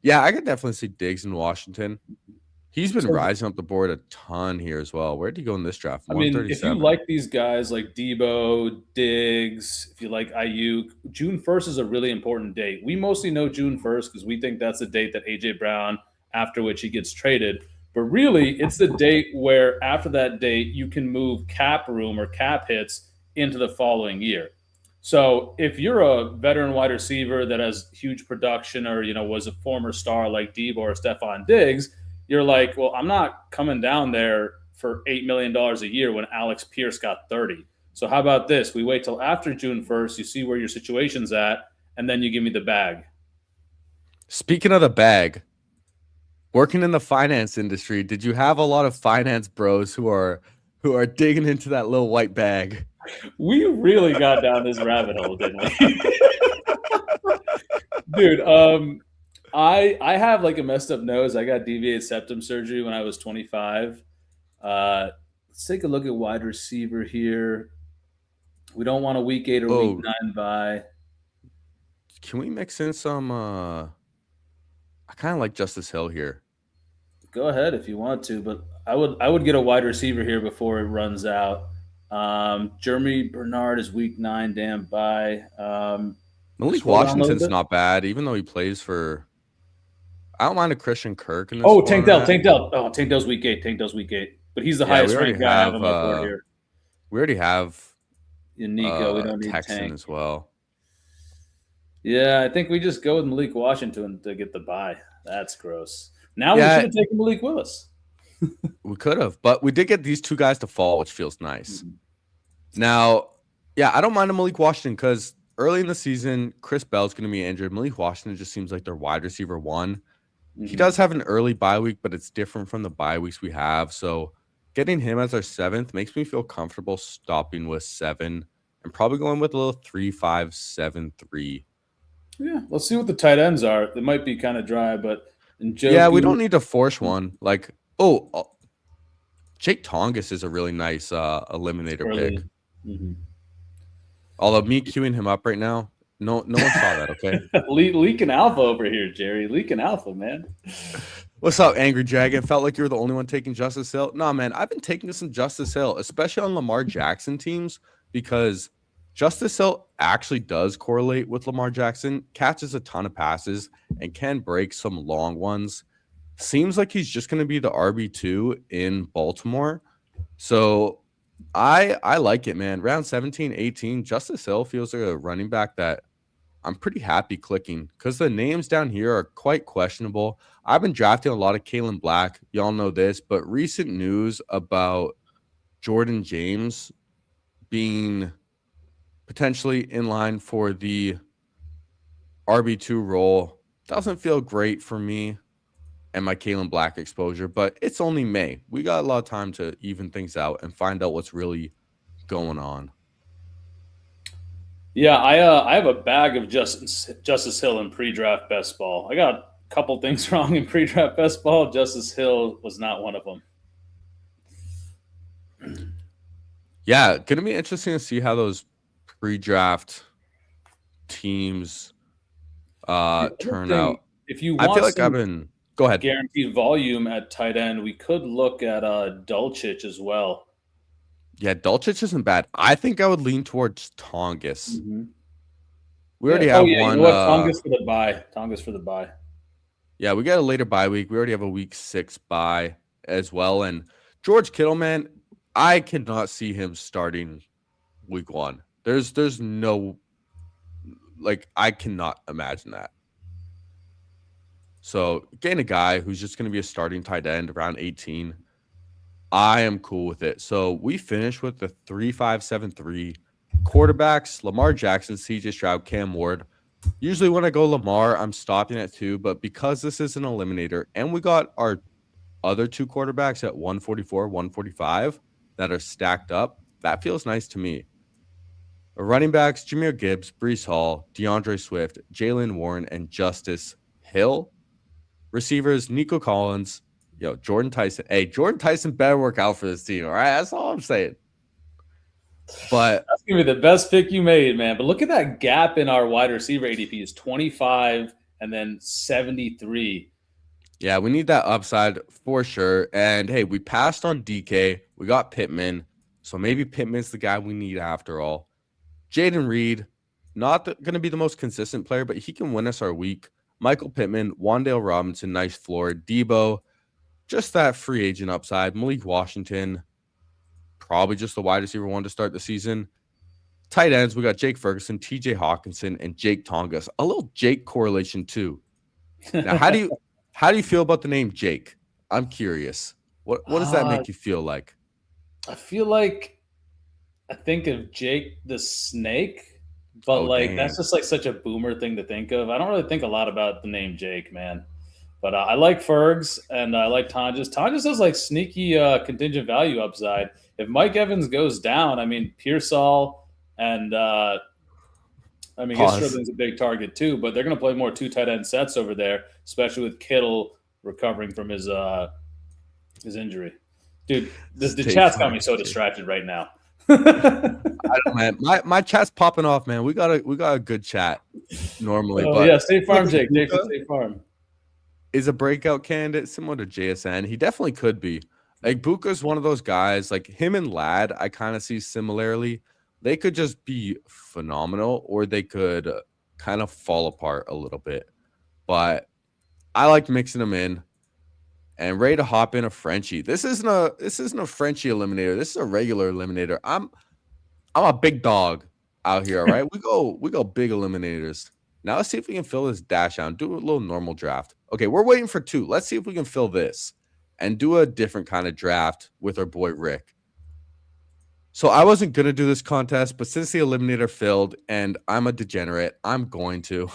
yeah, I could definitely see Diggs in Washington. He's been rising up the board a ton here as well. Where'd he go in this draft? I mean, if you like these guys like Debo, Diggs, if you like Ayuk, June 1st is a really important date. We mostly know June 1st because we think that's the date that A.J. Brown, after which he gets traded. But really, it's the date where after that date, you can move cap room or cap hits into the following year. So if you're a veteran wide receiver that has huge production or, was a former star like Debo or Stephon Diggs, you're like, well, I'm not coming down there for $8 million a year when Alex Pierce got 30. So how about this? We wait till after June 1st, you see where your situation's at, and then you give me the bag. Speaking of the bag, working in the finance industry, did you have a lot of finance bros who are digging into that little white bag? We really got down this rabbit hole, didn't we? Dude, I have like a messed up nose. I got deviated septum surgery when I was 25. Let's take a look at wide receiver here. We don't want a week 8 or week 9 bye. Can we mix in some I kind of like Justice Hill here. Go ahead if you want to, but I would get a wide receiver here before it runs out. Jeremy Bernard is week 9, damn bye. Malik Washington's not bad, even though he plays for. I don't mind a Christian Kirk in this. Tank Dell. Oh, Tank Dell's week 8. But he's the highest ranked guy I have on my board here. We already have Nico. We don't need Texan Tank as well. Yeah, I think we just go with Malik Washington to get the bye. That's gross. Now we should have taken Malik Willis. We could have, but we did get these two guys to fall, which feels nice. Now, yeah, I don't mind a Malik Washington because early in the season, Chris Bell's going to be injured. Malik Washington just seems like their wide receiver 1. He does have an early bye week, but it's different from the bye weeks we have. So getting him as our 7th makes me feel comfortable stopping with 7 and probably going with a little 3-5-7-3. Yeah, let's see what the tight ends are. They might be kind of dry, but we don't need to force one. Like, Jake Tongas is a really nice eliminator pick. Although me queuing him up right now, no one saw that. Okay, leaking alpha over here, Jerry. Leaking alpha, man. What's up, Angry Dragon? Felt like you were the only one taking Justice Hill. Nah, man, I've been taking some Justice Hill, especially on Lamar Jackson teams, because Justice Hill actually does correlate with Lamar Jackson, catches a ton of passes, and can break some long ones. Seems like he's just going to be the RB2 in Baltimore. So I like it, man. Round 17, 18, Justice Hill feels like a running back that I'm pretty happy clicking because the names down here are quite questionable. I've been drafting a lot of Kalen Black. Y'all know this, but recent news about Jordan James being potentially in line for the RB2 role doesn't feel great for me and my Kalen Black exposure, but it's only May. We got a lot of time to even things out and find out what's really going on. Yeah, I have a bag of Justice Hill in pre-draft best ball. I got couple things wrong in pre-draft best ball. Justice Hill was not one of them. Yeah, gonna be interesting to see how those pre-draft teams The other turn thing, out. if you I feel want like I've some been go ahead. guaranteed volume at tight end, we could look at Dulcich as well. Yeah, Dulcich isn't bad. I think I would lean towards Tongus. Mm-hmm. We already Yeah. have You one. know what? Tongus for the bye. Tongus for the bye. Yeah, we got a later bye week. We already have a week 6 bye as well. And George Kittle, man, I cannot see him starting week 1. There's no I cannot imagine that. So getting a guy who's just going to be a starting tight end around 18, I am cool with it. So we finish with the 3-5-7-3 quarterbacks: Lamar Jackson, CJ Stroud, Cam Ward. Usually when I go Lamar, I'm stopping at 2, but because this is an eliminator and we got our other 2 quarterbacks at 144, 145 that are stacked up, that feels nice to me. Running backs: Jahmyr Gibbs, Breece Hall, DeAndre Swift, Jalen Warren, and Justice Hill. Receivers: Nico Collins, Jordan Tyson. Hey, Jordan Tyson better work out for this team, all right? That's all I'm saying. But that's gonna be the best pick you made, man. But look at that gap in our wide receiver ADP is 25 and then 73. yeah, we need that upside for sure. And hey, we passed on DK. We got Pittman. So maybe Pittman's the guy we need after all. Jaden Reed, not going to be the most consistent player, but he can win us our week. Michael Pittman, Wan'Dale Robinson, nice floor. Debo, just that free agent upside. Malik Washington, probably just the wide receiver 1 to start the season. Tight ends, we got Jake Ferguson, TJ Hawkinson, and Jake Tongas. A little Jake correlation too. Now, how do you feel about the name Jake? I'm curious. What does that make you feel like? I feel like I think of Jake the Snake, but that's just such a boomer thing to think of. I don't really think a lot about the name Jake, man. But I like Fergs and I like Tonjas. Tonjas has sneaky contingent value upside. If Mike Evans goes down, I mean Pearsall and Sterling's a big target too. But they're going to play more 2 tight end sets over there, especially with Kittle recovering from his injury. Dude, the chat's got me so distracted right now. I don't, man. My chat's popping off, man. We got a good chat normally. Oh, but yeah, State Farm, Jake. Jake from State Farm is a breakout candidate similar to JSN. He definitely could be. Buka's one of those guys, like him and Ladd, I kind of see similarly. They could just be phenomenal, or they could kind of fall apart a little bit. But I like mixing them in. And ready to hop in a Frenchie. This isn't a Frenchie eliminator. This is a regular eliminator. I'm a big dog out here, all right? we go big eliminators. Now let's see if we can fill this dash down. Do a little normal draft. Okay, we're waiting for 2. Let's see if we can fill this and do a different kind of draft with our boy Rick. So I wasn't gonna do this contest, but since the eliminator filled and I'm a degenerate, I'm going to.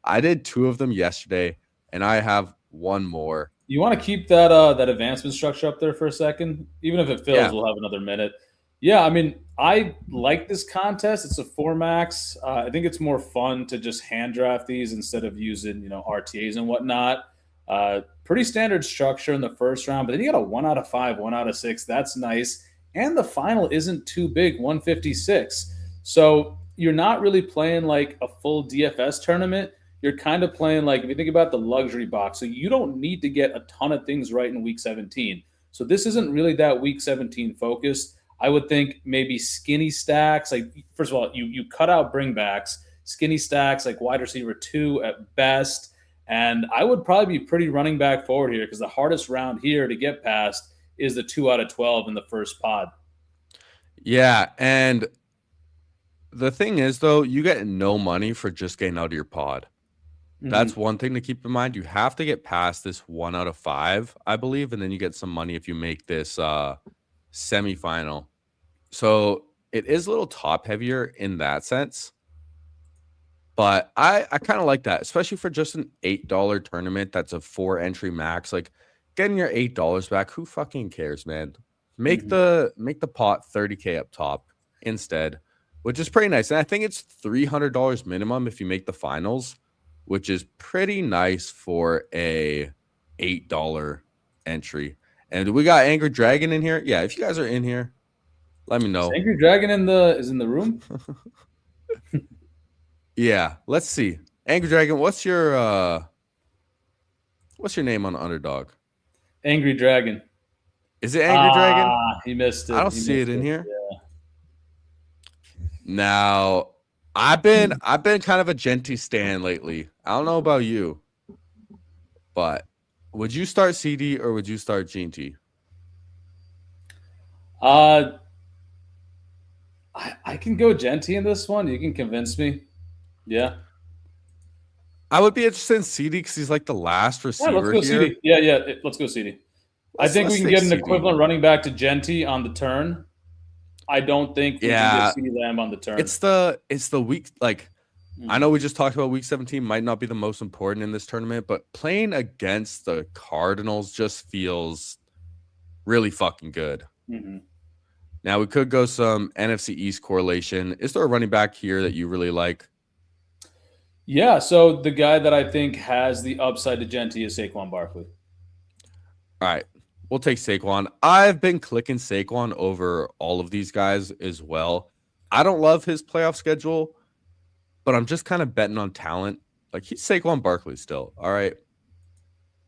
I did 2 of them yesterday, and I have 1 more. You want to keep that advancement structure up there for a second? Even if it fills, we'll have another minute. Yeah, I mean, I like this contest. It's a 4 max. I think it's more fun to just hand draft these instead of using, RTAs and whatnot. Pretty standard structure in the first round, but then you got a 1 out of 5, 1 out of 6. That's nice. And the final isn't too big, 156. So you're not really playing like a full DFS tournament. You're kind of playing if you think about the luxury box. So you don't need to get a ton of things right in week 17. So this isn't really that week 17 focused. I would think maybe skinny stacks. First of all, you cut out bringbacks, skinny stacks wide receiver 2 at best. And I would probably be pretty running back forward here because the hardest round here to get past is the 2 out of 12 in the first pod. Yeah, and the thing is, though, you get no money for just getting out of your pod. That's one thing to keep in mind. You have to get past this 1 out of 5, I believe, and then you get some money if you make this semifinal. So it is a little top heavier in that sense. But I kind of like that, especially for just an $8 tournament that's a 4 entry max. Getting your $8 back, who fucking cares, man? Make the pot 30K up top instead, which is pretty nice. And I think it's $300 minimum if you make the finals. which is pretty nice for a $8 entry. And we got Angry Dragon in here. Yeah, if you guys are in here, let me Is know. Angry Dragon is in the room? Yeah, let's see. Angry Dragon, what's your name on Underdog? Angry Dragon. Is it Angry Dragon? He missed it. I don't He see it missed in here. Yeah. Now, I've been kind of a Genty stan lately. I don't know about you, but would you start CD or would you start Genty? I can go Genty in this one. You can convince me. Yeah. I would be interested in CD because he's like the last Yeah, receiver let's go here. CD. Yeah. Let's go CD. I think we can take get an CD. equivalent running back to Genty on the turn. I don't think we can get CD Lamb on the turn. It's the week, like, I know we just talked about week 17 might not be the most important in this tournament, but playing against the Cardinals just feels really fucking good. Mhm. Now we could go some NFC East correlation. Is there a running back here that you really like? Yeah, so the guy that I think has the upside to Genty is Saquon Barkley. All right, we'll take Saquon. I've been clicking Saquon over all of these guys as well. I don't love his playoff schedule, but I'm just kind of betting on talent. Like, he's Saquon Barkley still. All right,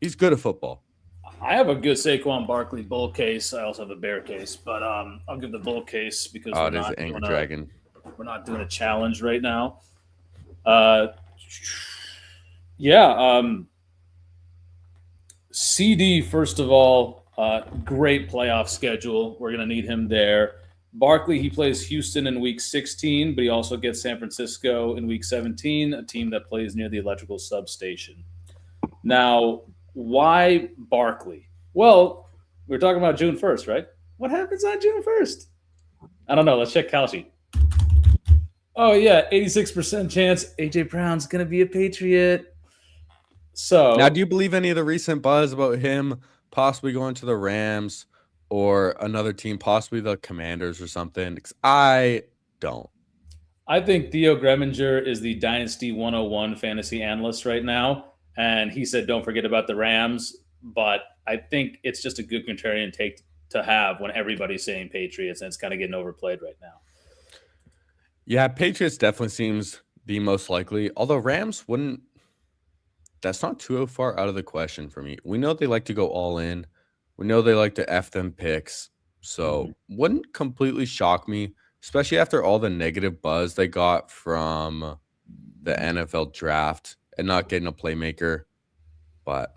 he's good at football. I have a good Saquon Barkley bull case. I also have a bear case, but I'll give the bull case because Oh, it is the Angry Dragon. we're not doing a challenge right now. CD, first of all, great playoff schedule. We're going to need him there. Barkley, he plays Houston in week 16, but he also gets San Francisco in week 17, a team that plays near the electrical substation. Now, why Barkley? Well, we're talking about June 1st, right? What happens on June 1st? I don't know. Let's check Kalshi. Oh, yeah, 86% chance A.J. Brown's going to be a Patriot. So Now, do you believe any of the recent buzz about him possibly going to the Rams or another team, possibly the Commanders or something? 'Cause I don't. I think Theo Greminger is the Dynasty 101 fantasy analyst right now. And he said, don't forget about the Rams. But I think it's just a good contrarian take to have when everybody's saying Patriots, and it's kind of getting overplayed right now. Yeah, Patriots definitely seems the most likely. Although Rams wouldn't. That's not too far out of the question for me. We know they like to go all in. We know they like to F them picks. So wouldn't completely shock me, especially after all the negative buzz they got from the NFL draft and not getting a playmaker. But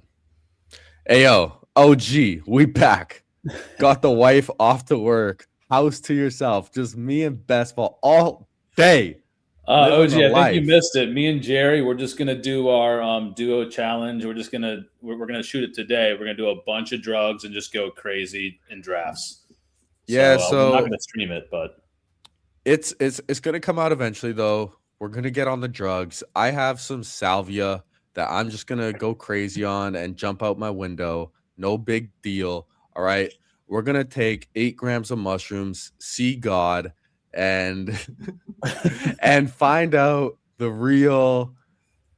Ayo, OG, we back. Got the wife off to work. House to yourself. Just me and basketball all day. OG, Living a I think you life. missed it. Me and Jerry, we're just gonna do our duo challenge. We're gonna shoot it today. We're gonna do a bunch of drugs and just go crazy in drafts. Yeah, we're so not gonna stream it, but it's gonna come out eventually though. We're gonna get on the drugs. I have some salvia that I'm just gonna go crazy on and jump out my window. No big deal. All right. We're gonna take 8 grams of mushrooms, see God, and and find out the real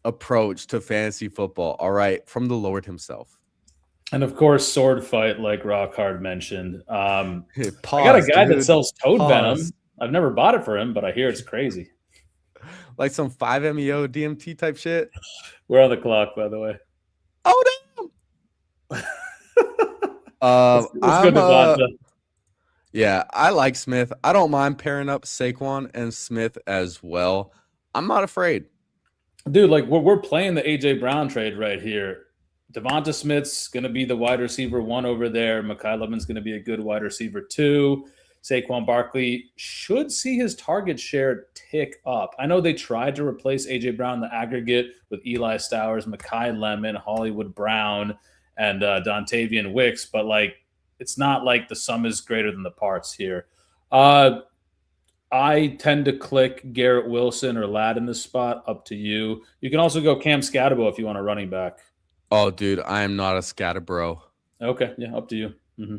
approach to fantasy football. All right, from the Lord himself. and of course sword fight, like Rockhard mentioned. Hey, I got a guy that dude. sells toad venom. Pause. I've never bought it for him, but I hear it's crazy. Like some 5-MeO DMT type shit. We're on the clock, by the way. Oh damn. Let's go I'm, Devonta. yeah, I like Smith. I don't mind pairing up Saquon and Smith as well. I'm not afraid. Dude, like we're playing the AJ Brown trade right here. Devonta Smith's going to be the wide receiver 1 over there. Mekhi Levin's going to be a good wide receiver 2. Saquon Barkley should see his target share tick up. I know they tried to replace AJ Brown in the aggregate with Eli Stowers, Mekhi Lemon, Hollywood Brown, and Dontavian Wicks, but like it's not like the sum is greater than the parts here. I tend to click Garrett Wilson or Ladd in this spot. Up to you. You can also go Cam Scatterbo if you want a running back. Oh, dude, I am not a scatter bro. Okay, yeah, up to you. Mm-hmm.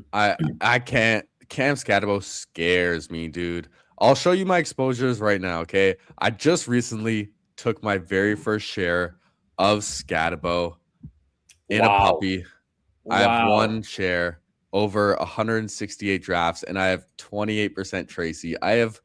I can't. Cam Scatterbo scares me, dude. I'll show you my exposures right now, okay? I just recently took my very first share of Scatabo in a Wow. puppy. I have one share over 168 drafts, and I have 28% Tracy. I have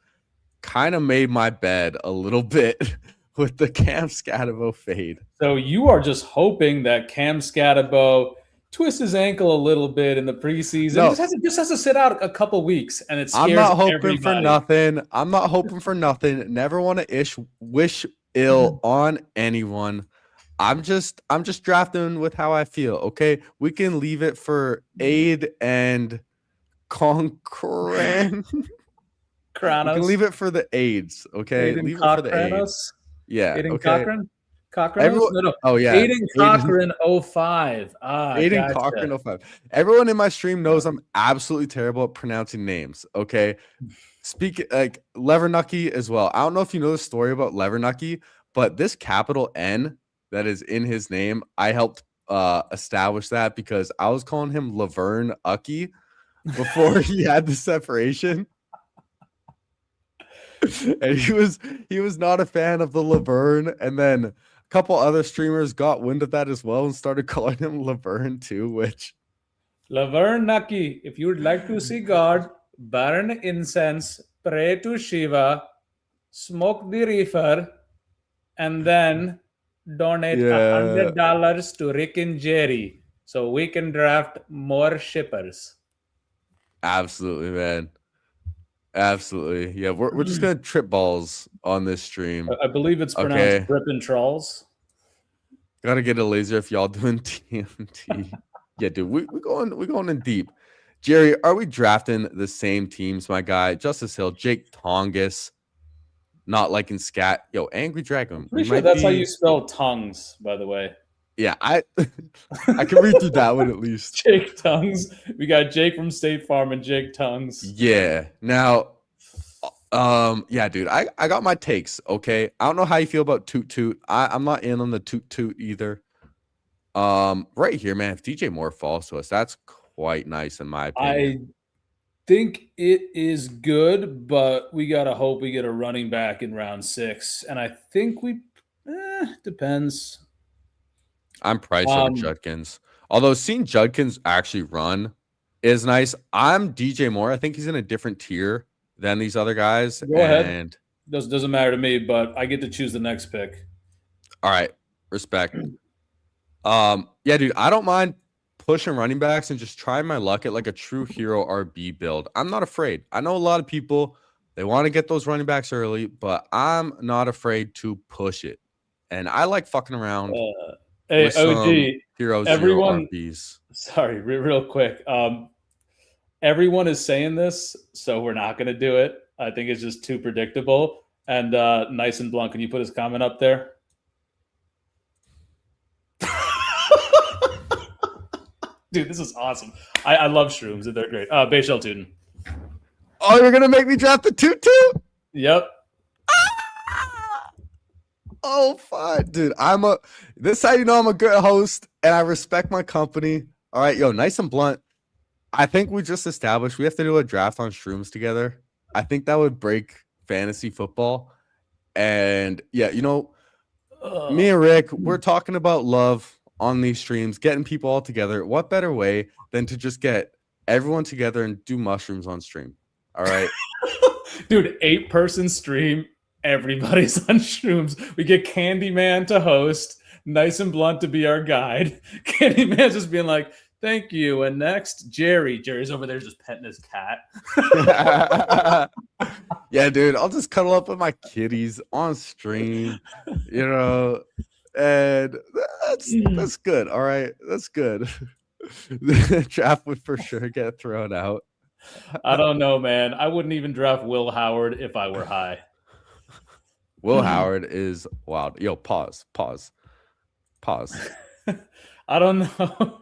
kind of made my bed a little bit with the Cam Scatabo fade. So you are just hoping that Cam Scatabo twists his ankle a little bit in the preseason. No. He just has to sit out a couple weeks, and it scares I'm not hoping everybody. for nothing. I'm not hoping for nothing. Never want to wish ill on anyone. I'm just drafting with how I feel. Okay, we can leave it for Aid and Concran. We Kranos. can leave it for the AIDS. Okay, Aiden leave it for the AIDS. Cochranos? Yeah. Aiden okay. Cochran? Cochranos? Everyone, No. Oh yeah. Aiden Cochran 05. Aiden Cochran 05. Everyone in my stream knows I'm absolutely terrible at pronouncing names. Okay. Speak like Levernucky as well. I don't know if you know the story about Levernucky, but this capital N that is in his name, I helped establish that because I was calling him Laverne Ucky before he had the separation. And he was not a fan of the Laverne, and then a couple other streamers got wind of that as well and started calling him Laverne too, which Laverne Nucky, if you would like to see God, burn incense, pray to Shiva, smoke the reefer, and then donate $100 to Rick and Jerry so we can draft more shippers. absolutely, man. Absolutely. Yeah, we're just gonna trip balls on this stream. I believe it's pronounced Trip and Trolls. Gotta get a laser if y'all doing TMT. Yeah, dude, we going in deep. Jerry, are we drafting the same teams, my guy? Justice Hill, Jake Tongus, not liking scat. Yo, Angry Dragon. Pretty sure that's how you spell tongues, by the way. Yeah, I can read through that one at least. Jake Tongues. We got Jake from State Farm and Jake Tongues. Yeah. Now, yeah, dude, I got my takes. Okay, I don't know how you feel about Toot Toot. I'm not in on the Toot Toot either. Right here, man. If DJ Moore falls to us, that's quite nice in my opinion. I think it is good, but we gotta hope we get a running back in round 6, and I think we depends. I'm priced over Judkins. Although seeing Judkins actually run is nice. I'm DJ Moore. I think he's in a different tier than these other guys. Go ahead. Doesn't matter to me, but I get to choose the next pick. All right. Respect. Yeah, dude, I don't mind pushing running backs and just trying my luck at like a true hero RB build. I'm not afraid. I know a lot of people, they want to get those running backs early, but I'm not afraid to push it. And I like fucking around. Hey, OG, heroes, everyone, RBs. Sorry, real quick. Everyone is saying this, so we're not going to do it. I think it's just too predictable. And Nice and Blunt, can you put his comment up there? Dude, this is awesome. I love shrooms. They're great. Bayshell Tuden. Oh, you're going to make me draft the Toot? Yep. Oh, fine, dude. This is how you know I'm a good host and I respect my company. All right, yo, Nice and Blunt. I think we just established we have to do a draft on shrooms together. I think that would break fantasy football. And yeah, you know, me and Rick, we're talking about love on these streams, getting people all together. What better way than to just get everyone together and do mushrooms on stream? All right. Dude, 8-person stream. Everybody's on shrooms. We get Candyman to host, Nice and Blunt to be our guide. Candyman's just being like, thank you. And next, Jerry. Jerry's over there just petting his cat. Yeah, dude. I'll just cuddle up with my kitties on stream, you know, and that's good. All right. That's good. The draft would for sure get thrown out. I don't know, man. I wouldn't even draft Will Howard if I were high. Will Howard is wild. Yo, pause. I don't know.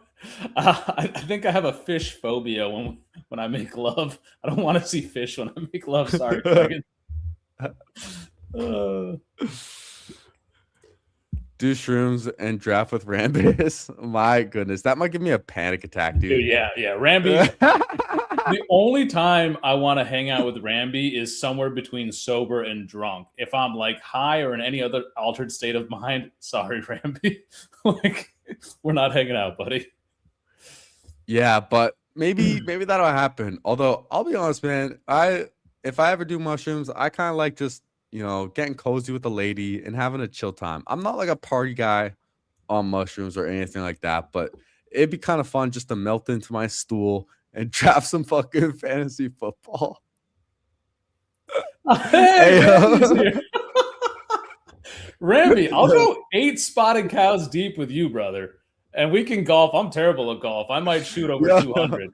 I think I have a fish phobia when I make love. I don't want to see fish when I make love. Sorry. do shrooms and draft with Rambus. My goodness, that might give me a panic attack, Dude, dude. yeah. Ramby. The only time I want to hang out with Ramby is somewhere between sober and drunk. If I'm like high or in any other altered state of mind, sorry, Ramby. Like, we're not hanging out, buddy. Yeah, but maybe that'll happen. Although I'll be honest, man, if I ever do mushrooms, I kind of like just getting cozy with a lady and having a chill time. I'm not like a party guy on mushrooms or anything like that, but it'd be kind of fun just to melt into my stool and draft some fucking fantasy football. Hey, Ramby's Hey, here. Ramby, I'll go 8 spotted cows deep with you, brother. And we can golf. I'm terrible at golf. I might shoot over Yo. 200. Yo,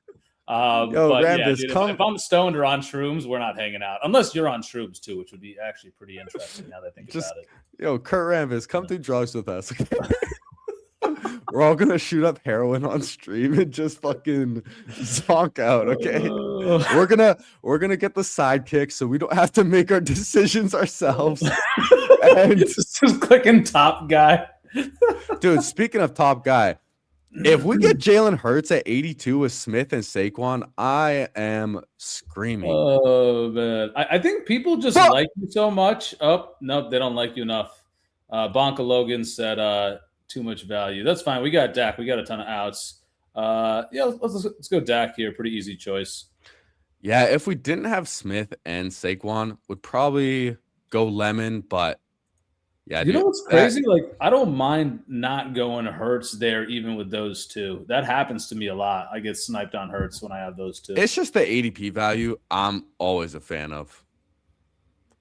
But yeah, Rambus, dude, come. if I'm stoned or on shrooms, we're not hanging out. Unless you're on shrooms too, which would be actually pretty interesting now that I think Just- about it. Yo, Kurt Rambus, come do drugs with us. Okay? We're all gonna shoot up heroin on stream and just fucking zonk out. Okay. We're gonna get the sidekick so we don't have to make our decisions ourselves. And just clicking top guy. dude, speaking of top guy, if we get Jalen Hurts at 82 with Smith and Saquon, I am screaming. Oh man, I think people just Fuck. like you so much. Oh nope, they don't like you enough. Bonka Logan said too much value. That's fine. We got Dak. We got a ton of outs. Yeah, let's go Dak here. Pretty easy choice. Yeah, if we didn't have Smith and Saquon, would probably go Lemon, but yeah, You dude, know what's crazy? Like, I don't mind not going Hurts there, even with those two. That happens to me a lot. I get sniped on Hurts when I have those two. it's just the ADP value I'm always a fan of.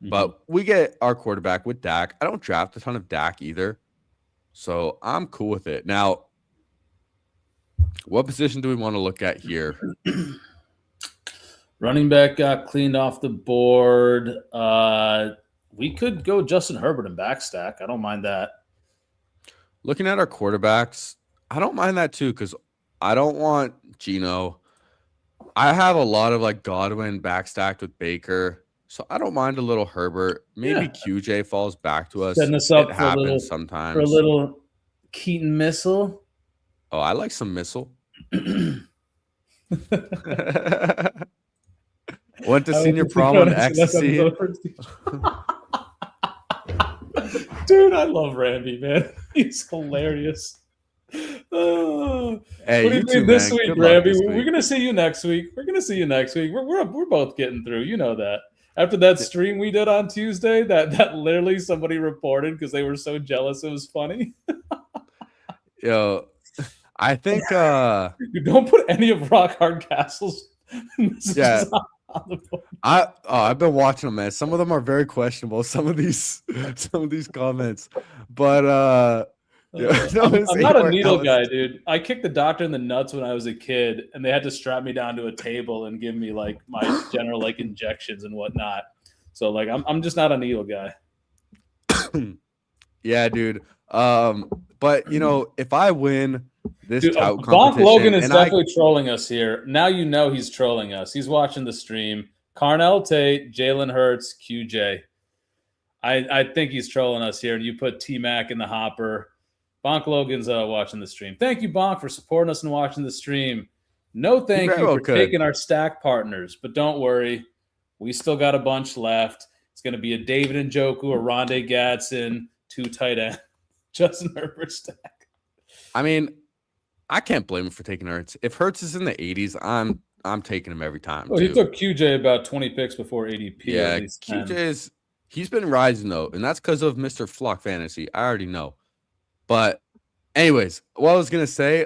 Mhm. But we get our quarterback with Dak. I don't draft a ton of Dak either. So I'm cool with it. Now, what position do we want to look at here? Running back got cleaned off the board. We could go Justin Herbert and backstack. I don't mind that. Looking at our quarterbacks, I don't mind that too because I don't want Geno. I have a lot of like Godwin backstacked with Baker. So I don't mind a little Herbert. Maybe Yeah. QJ falls back to us. Setting us up It for a happens little- sometimes. For a little Keaton missile. Oh, I like some missile. Went to senior prom on ecstasy. Dude, I love Randy, man. He's hilarious. Oh. Hey, What do you you think too, this man. week, Good luck Randy? this We're week. gonna see you next week. We're both getting through. You know that. After that stream we did on Tuesday, that literally somebody reported because they were so jealous it was funny. Yo, I think You don't put any of Rock Hard Castle's messages Yeah. on the board. I've been watching them, man. Some of them are very questionable. Some of these comments, but yeah, no, I'm it's not a anywhere needle else. guy, dude. I kicked the doctor in the nuts when I was a kid, and they had to strap me down to a table and give me like my general like injections and whatnot. So like I'm just not a needle guy. Yeah, dude. But if I win this Dude, tout Bonk competition, Logan is and I- definitely trolling us here. Now you know he's trolling us. He's watching the stream. Carnell Tate, Jalen Hurts, QJ. I think he's trolling us here, and you put T-Mac in the hopper. Bonk Logan's watching the stream. Thank you, Bonk, for supporting us and watching the stream. No thank very you well for could. taking our stack partners, but don't worry. We still got a bunch left. It's going to be a David Njoku, a Rondé Gadsden, 2 tight end, Justin Herbert stack. I mean, I can't blame him for taking Hurts. If Hurts is in the 80s, I'm taking him every time. Well, he too. took QJ about 20 picks before ADP. Yeah, at least 10. QJ he's been rising though, and that's because of Mr. Flock Fantasy. I already know. But anyways, what I was gonna say,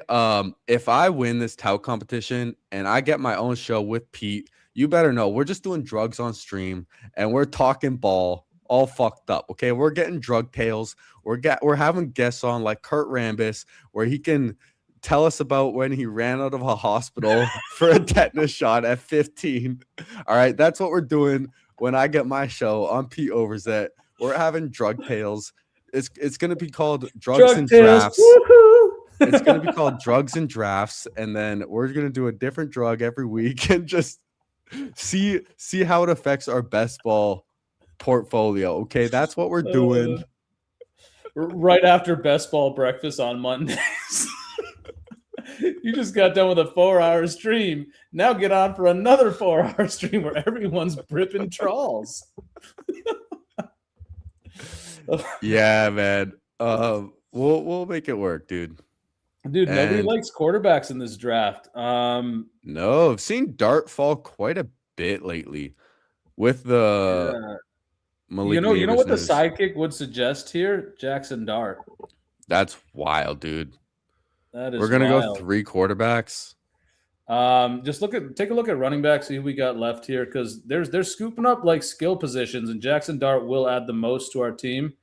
if I win this tout competition and I get my own show with Pete, you better know we're just doing drugs on stream and we're talking ball all fucked up. Okay, we're getting drug tales. We're having guests on like Kurt Rambis, where he can tell us about when he ran out of a hospital for a tetanus shot at 15. All right, that's what we're doing when I get my show on Pete Overzet. We're having drug tales. It's gonna be called Drugs and Drafts. Woohoo! It's gonna be called Drugs and Drafts, and then we're gonna do a different drug every week and just see how it affects our best ball portfolio. Okay, that's what we're doing. right after best ball breakfast on Mondays. You just got done with a 4-hour stream. Now get on for another 4-hour stream where everyone's bripping trawls. Yeah, man. We'll make it work, dude. Dude, nobody And- likes quarterbacks in this draft. No, I've seen Dart fall quite a bit lately with the Yeah. Malik You know Neighbors what the news. sidekick would suggest here? Jackson Dart. That's wild, dude. That is We're gonna wild. go 3 quarterbacks. Just take a look at running back, see who we got left here, because they're scooping up like skill positions, and Jackson Dart will add the most to our team.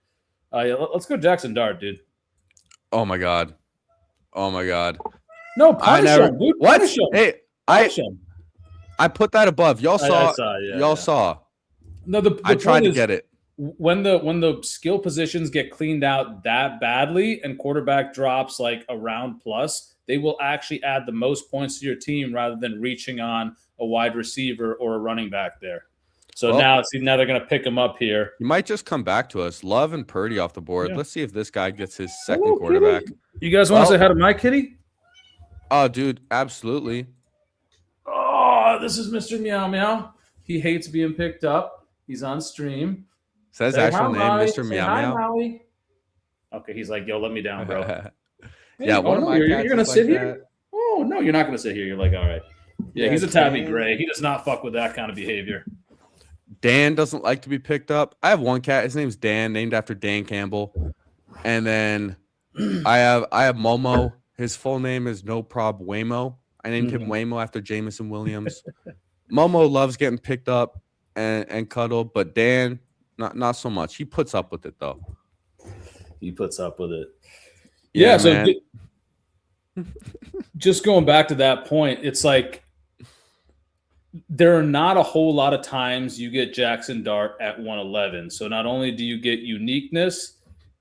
Yeah, let's go Jackson Dart, dude. Oh my god. Oh my god. No, punish him, dude. What? Punish him. Hey, Punish him. I put that above. Y'all I saw. saw, yeah, y'all yeah. saw. No, the I tried point to is, get it. when the skill positions get cleaned out that badly and quarterback drops like a round plus, they will actually add the most points to your team rather than reaching on a wide receiver or a running back there. So Well- now they're gonna pick him up here. He might just come back to us. Love and Purdy off the board. Yeah. Let's see if this guy gets his second Hello, quarterback. kitty. You guys want to Well- say hi to my kitty? Oh, dude, absolutely. Oh, this is Mr. Meow Meow. He hates being picked up. He's on stream. Says Say actual hi, name, Maui. Mr. Say Meow hi, Meow. Maui. Okay, he's like, yo, let me down, bro. Yeah, one of my you're cats gonna is sit like here? Oh no, you're not gonna sit here. You're like, all right. Yeah, Yeah, he's a tabby Dan- gray. He does not fuck with that kind of behavior. Dan doesn't like to be picked up. I have one cat. His name's Dan, named after Dan Campbell. And then I have Momo. His full name is No Prob Waymo. I named him Waymo after Jameson Williams. Momo loves getting picked up and cuddled, but Dan, not so much. He puts up with it though. He puts up with it. Yeah, Yeah, so man. just going back to that point, it's like there are not a whole lot of times you get Jackson Dart at 111. So not only do you get uniqueness,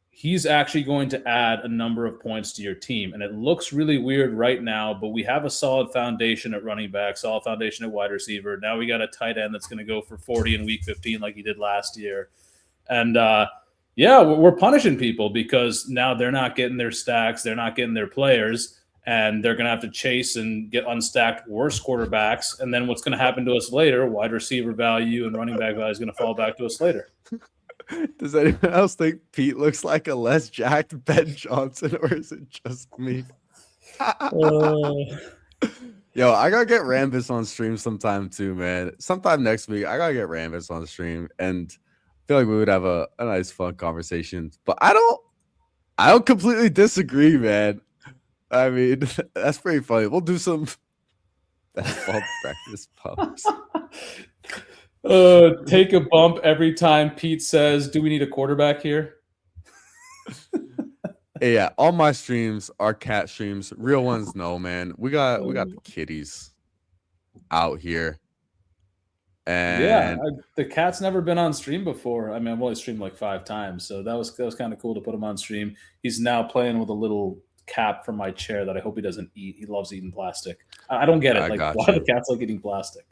he's actually going to add a number of points to your team. And it looks really weird right now, but we have a solid foundation at running back, solid foundation at wide receiver. Now we got a tight end that's going to go for 40 in week 15 like he did last year. And yeah, we're punishing people because now they're not getting their stacks, they're not getting their players, and they're going to have to chase and get unstacked worse quarterbacks. And then what's going to happen to us later, wide receiver value and running back value is going to fall back to us later. Does anyone else think Pete looks like a less jacked Ben Johnson, or is it just me? Yo, I gotta get Rambus on stream sometime too, man. Sometime next week, I gotta get Rambus on stream, and I feel like we would have a nice, fun conversation. But I don't completely disagree, man. I mean, that's pretty funny. We'll do some basketball practice pumps. Take a bump every time Pete says, "Do we need a quarterback here?" Hey, yeah, all my streams are cat streams. Real ones, no, man. We got the kitties out here. And Yeah, the cat's never been on stream before. I mean, I've only streamed like 5 times, so that was kind of cool to put him on stream. He's now playing with a little cap from my chair that I hope he doesn't eat. He loves eating plastic. I don't get it. I Like, got why you. do cats like eating plastic?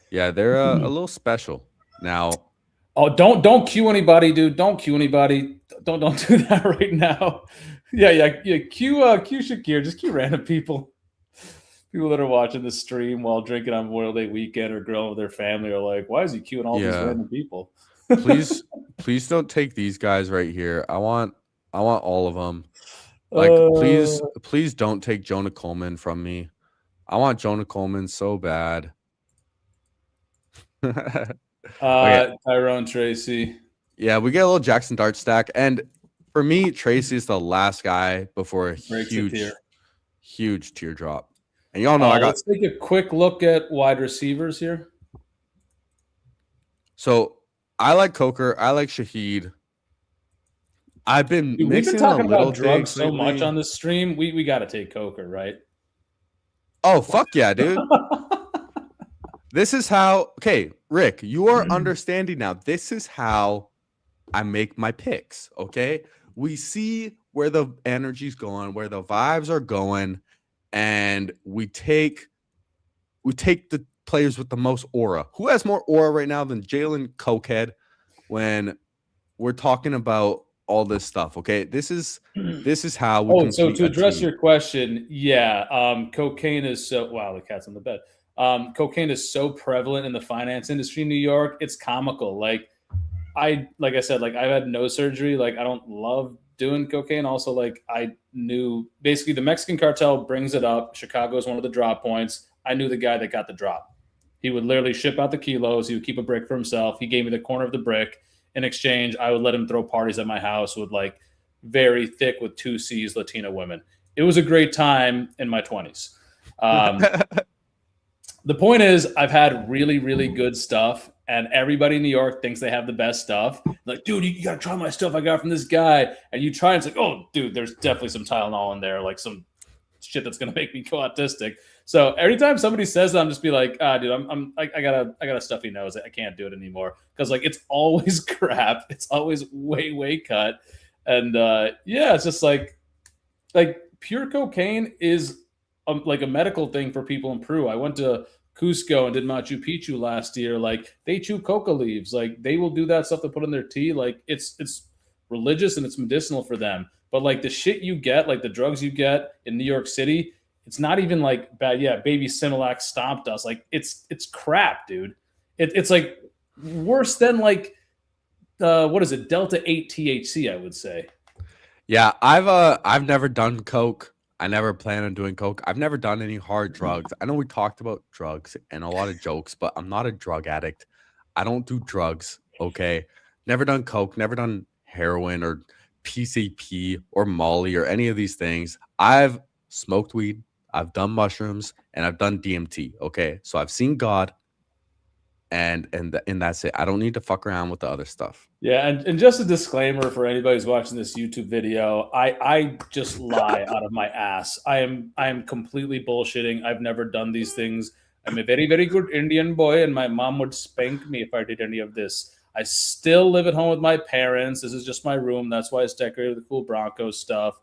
yeah, they're a little special. Now, Oh, don't cue anybody, dude. Don't cue anybody. Don't do that right now. Yeah. Cue Shakir. Just cue random people. People that are watching the stream while drinking on Memorial Day weekend or grilling with their family are like, why is he queuing all these Yeah. random people? please don't take these guys right here. I want all of them. Like, please don't take Jonah Coleman from me. I want Jonah Coleman so bad. Tyrone Tracy. Yeah, we get a little Jackson Dart stack, and for me, Tracy is the last guy before a Breaks a tier. huge teardrop. And y'all know I got. Let's take a quick look at wide receivers here. So I like Coker. I like Shaheed. I've been Dude, we've mixing been talking a little about drugs digs so much lately. on this stream. We got to take Coker, right? Oh fuck yeah, dude! This is how. Okay, Rick, you are understanding now. This is how I make my picks. Okay, we see where the energy's going, where the vibes are going, and we take the players with the most aura. Who has more aura right now than Jalen Cokehead when we're talking about all this stuff. Okay, this is how we So complete to a address team. your question, yeah, cocaine is so wow. The cat's on the bed. Cocaine is so prevalent in the finance industry in New York. It's comical. Like I said, like I've had no surgery. Like I don't love doing cocaine. Also, like I knew basically the Mexican cartel brings it up. Chicago is one of the drop points. I knew the guy that got the drop. He would literally ship out the kilos. He would keep a brick for himself. He gave me the corner of the brick. In exchange, I would let him throw parties at my house with like very thick with 2Cs Latina women. It was a great time in my 20s. The point is, I've had really, really good stuff, and everybody in New York thinks they have the best stuff. Like, dude, you gotta try my stuff I got from this guy. And you try, and it's like, oh, dude, there's definitely some Tylenol in there, like some shit that's gonna make me go autistic. So every time somebody says that, I'm just be like, dude, I got a stuffy nose. I can't do it anymore because like it's always crap. It's always way cut, and yeah, it's just like pure cocaine is like a medical thing for people in Peru. I went to Cusco and did Machu Picchu last year. Like they chew coca leaves. Like they will do that stuff to put in their tea. Like it's religious and it's medicinal for them. But like the shit you get, like the drugs you get in New York City, it's not even like bad. Yeah, baby Similac stomped us. Like it's crap, dude. It's like worse than like what is it? Delta 8 THC, I would say. Yeah, I've never done coke. I never plan on doing coke. I've never done any hard drugs. I know we talked about drugs and a lot of jokes, but I'm not a drug addict. I don't do drugs. Okay, never done coke. Never done heroin or PCP or Molly or any of these things. I've smoked weed. I've done mushrooms and I've done DMT. Okay, so I've seen God, and that's it. I don't need to fuck around with the other stuff. Yeah, and just a disclaimer for anybody who's watching this YouTube video, I just lie out of my ass. I am completely bullshitting. I've never done these things. I'm a very, very good Indian boy, and my mom would spank me if I did any of this. I still live at home with my parents. This is just my room. That's why it's decorated with cool Broncos stuff.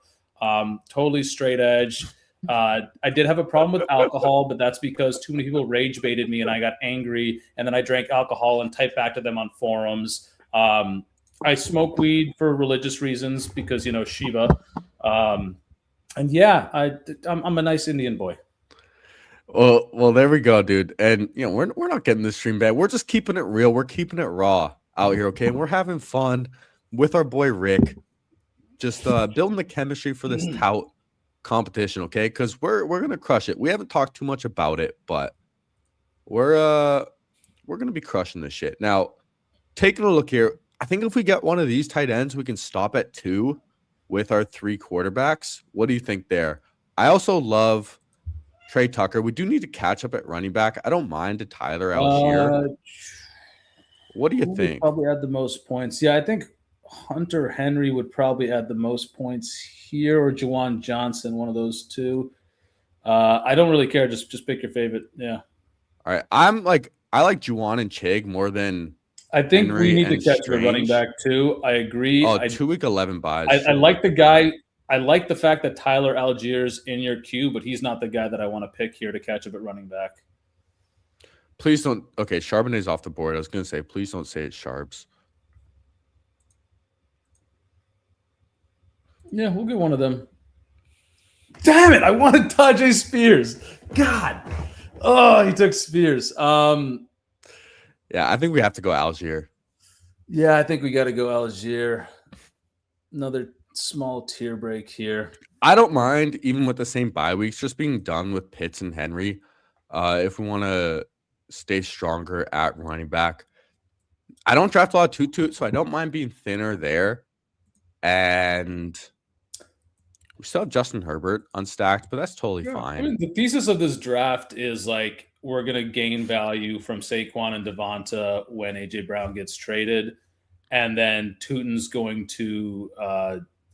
Totally straight edge. I did have a problem with alcohol, but that's because too many people rage baited me and I got angry, and then I drank alcohol and typed back to them on forums. I smoke weed for religious reasons because, you know, Shiva. And yeah, I'm a nice Indian boy. Well, there we go, dude. And you know, we're not getting this stream bad. We're just keeping it real. We're keeping it raw out here, okay? And we're having fun with our boy Rick. Just building the chemistry for this tout competition, okay? Because we're gonna crush it. We haven't talked too much about it, but we're gonna be crushing this shit. Now, taking a look here, I think if we get one of these tight ends, we can stop at 2 with our 3 quarterbacks. What do you think there? I also love Trey Tucker. We do need to catch up at running back. I don't mind a Tyler Algier. What do you think? Probably add the most points. Yeah, I think Hunter Henry would probably add the most points here, or Juwan Johnson, one of those two. I don't really care. Just pick your favorite. Yeah. All right. I like Juwan and Chig more than I think Henry we need to and catch the Strange. running back too. I agree. Oh, 2 week 11 buys. I like the guy. I like the fact that Tyler Algier's in your queue, but he's not the guy that I want to pick here to catch up at running back. Please don't. Okay, Charbonnet's off the board. I was going to say, please don't say it's Sharps. Yeah, we'll get one of them. Damn it! I wanted Tajay Spears. God. Oh, he took Spears. Yeah, I think we have to go Algier. Yeah, I think we got to go Algier. Another small tier break here. I don't mind, even with the same bye weeks, just being done with Pitts and Henry. If we want to stay stronger at running back. I don't draft a lot of Tutu, so I don't mind being thinner there. And we still have Justin Herbert unstacked, but that's totally fine. I mean, the thesis of this draft is like we're going to gain value from Saquon and Devonta when A.J. Brown gets traded. And then Tutin's going to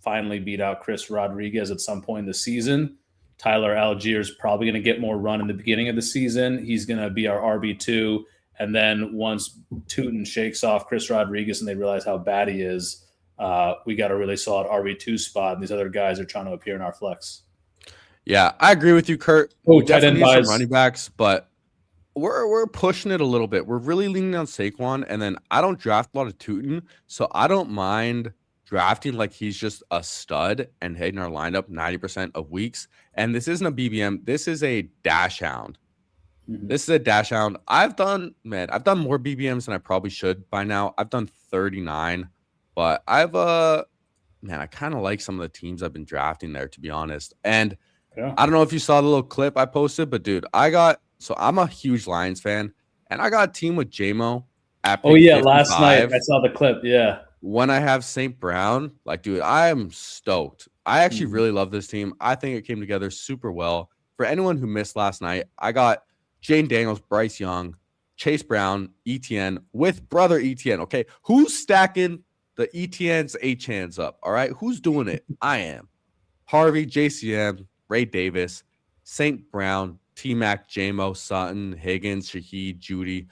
finally beat out Chris Rodriguez at some point in the season. Tyler Algier is probably going to get more run in the beginning of the season. He's going to be our RB2. And then once Tutin shakes off Chris Rodriguez and they realize how bad he is, we got a really solid RB2 spot. And these other guys are trying to appear in our flex. Yeah, I agree with you, Kurt. Oh, we tight end definitely need buys. some running backs, but we're pushing it a little bit. We're really leaning on Saquon, and then I don't draft a lot of Tutin, so I don't mind drafting like he's just a stud and hitting our lineup 90% of weeks. And this isn't a BBM. This is a dash hound. Mhm. This is a dash hound. I've done more BBMs than I probably should by now. I've done 39, but I kind of like some of the teams I've been drafting there, to be honest. And Yeah. I don't know if you saw the little clip I posted, but dude, I'm a huge Lions fan, and I got a team with JMO at Oh pick yeah, last night 55. I saw the clip. Yeah. When I have St. Brown, like, dude, I am stoked. I actually really love this team. I think it came together super well. For anyone who missed last night, I got Jane Daniels, Bryce Young, Chase Brown, ETN with brother ETN. Okay, who's stacking the ETN's H hands up? All right, who's doing it? I am. Harvey, JCM, Ray Davis, St. Brown, T Mac, JMO, Sutton, Higgins, Shaheed, Judy.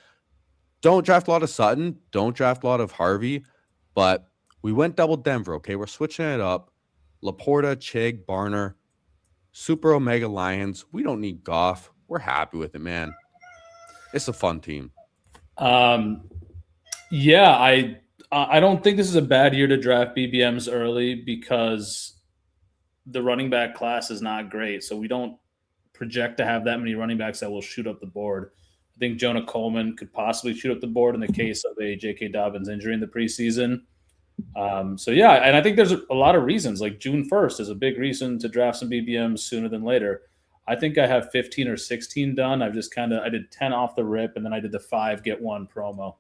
Don't draft a lot of Sutton. Don't draft a lot of Harvey. But we went double Denver. Okay, we're switching it up. Laporta, Chig, Barner, Super Omega Lions. We don't need Goff. We're happy with it, man. It's a fun team. Yeah, I don't think this is a bad year to draft BBMs early because the running back class is not great. So we don't project to have that many running backs that will shoot up the board. I think Jonah Coleman could possibly shoot up the board in the case of a J.K. Dobbins injury in the preseason. So yeah, and I think there's a lot of reasons. Like June 1st is a big reason to draft some BBMs sooner than later. I think I have 15 or 16 done. I did 10 off the rip, and then I did the 5 get 1 promo.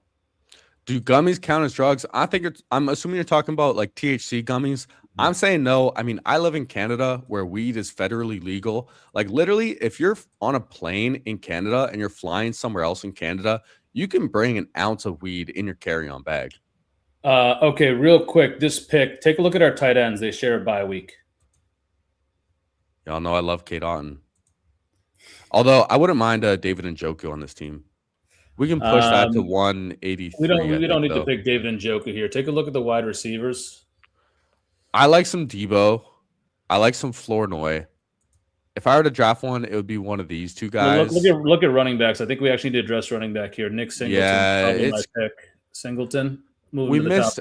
Do gummies count as drugs? I'm assuming you're talking about like THC gummies. I'm saying no. I mean, I live in Canada where weed is federally legal. Like literally, if you're on a plane in Canada and you're flying somewhere else in Canada, you can bring an ounce of weed in your carry-on bag. Okay, real quick, this pick. Take a look at our tight ends. They share a bye week. Y'all know I love Kate Otten. Although I wouldn't mind David Njoku on this team. We can push that to 183. We don't need to pick David Njoku here. Take a look at the wide receivers. I like some Debo. I like some Flournoy. If I were to draft one, it would be one of these two guys. Well, look at running backs. I think we actually need to address running back here. Nick Singleton. Yeah, Probably my pick. Singleton. We missed.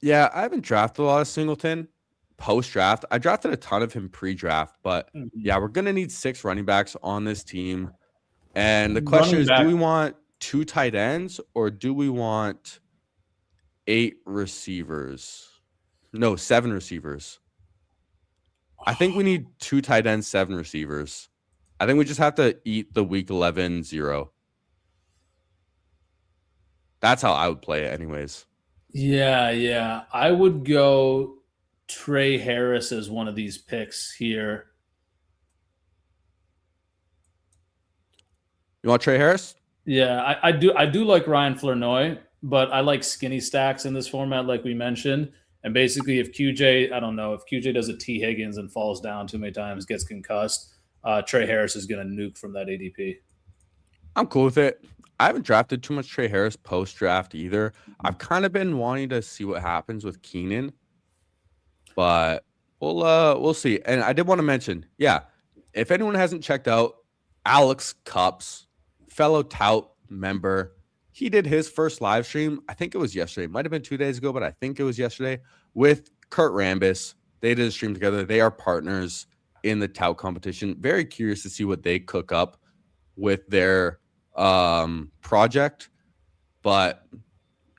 Yeah, I haven't drafted a lot of Singleton post-draft. I drafted a ton of him pre-draft, but yeah, we're going to need 6 running backs on this team. And the question is, do we want 2 tight ends or do we want 8 receivers? No, 7 receivers. I think we need 2 tight ends, 7 receivers. I think we just have to eat the week 11 0. That's how I would play it anyways. Yeah. I would go Trey Harris as one of these picks here. You want Trey Harris? Yeah, I do like Ryan Flournoy, but I like skinny stacks in this format, like we mentioned. And basically, if QJ does a T. Higgins and falls down too many times, gets concussed, Trey Harris is going to nuke from that ADP. I'm cool with it. I haven't drafted too much Trey Harris post-draft either. I've kind of been wanting to see what happens with Keenan, but we'll see. And I did want to mention, if anyone hasn't checked out Alex Cups, fellow Tout member, he did his first live stream. I think it was yesterday. It might have been 2 days ago, but I think it was yesterday with Kurt Rambis. They did a stream together. They are partners in the Tout competition. Very curious to see what they cook up with their project. But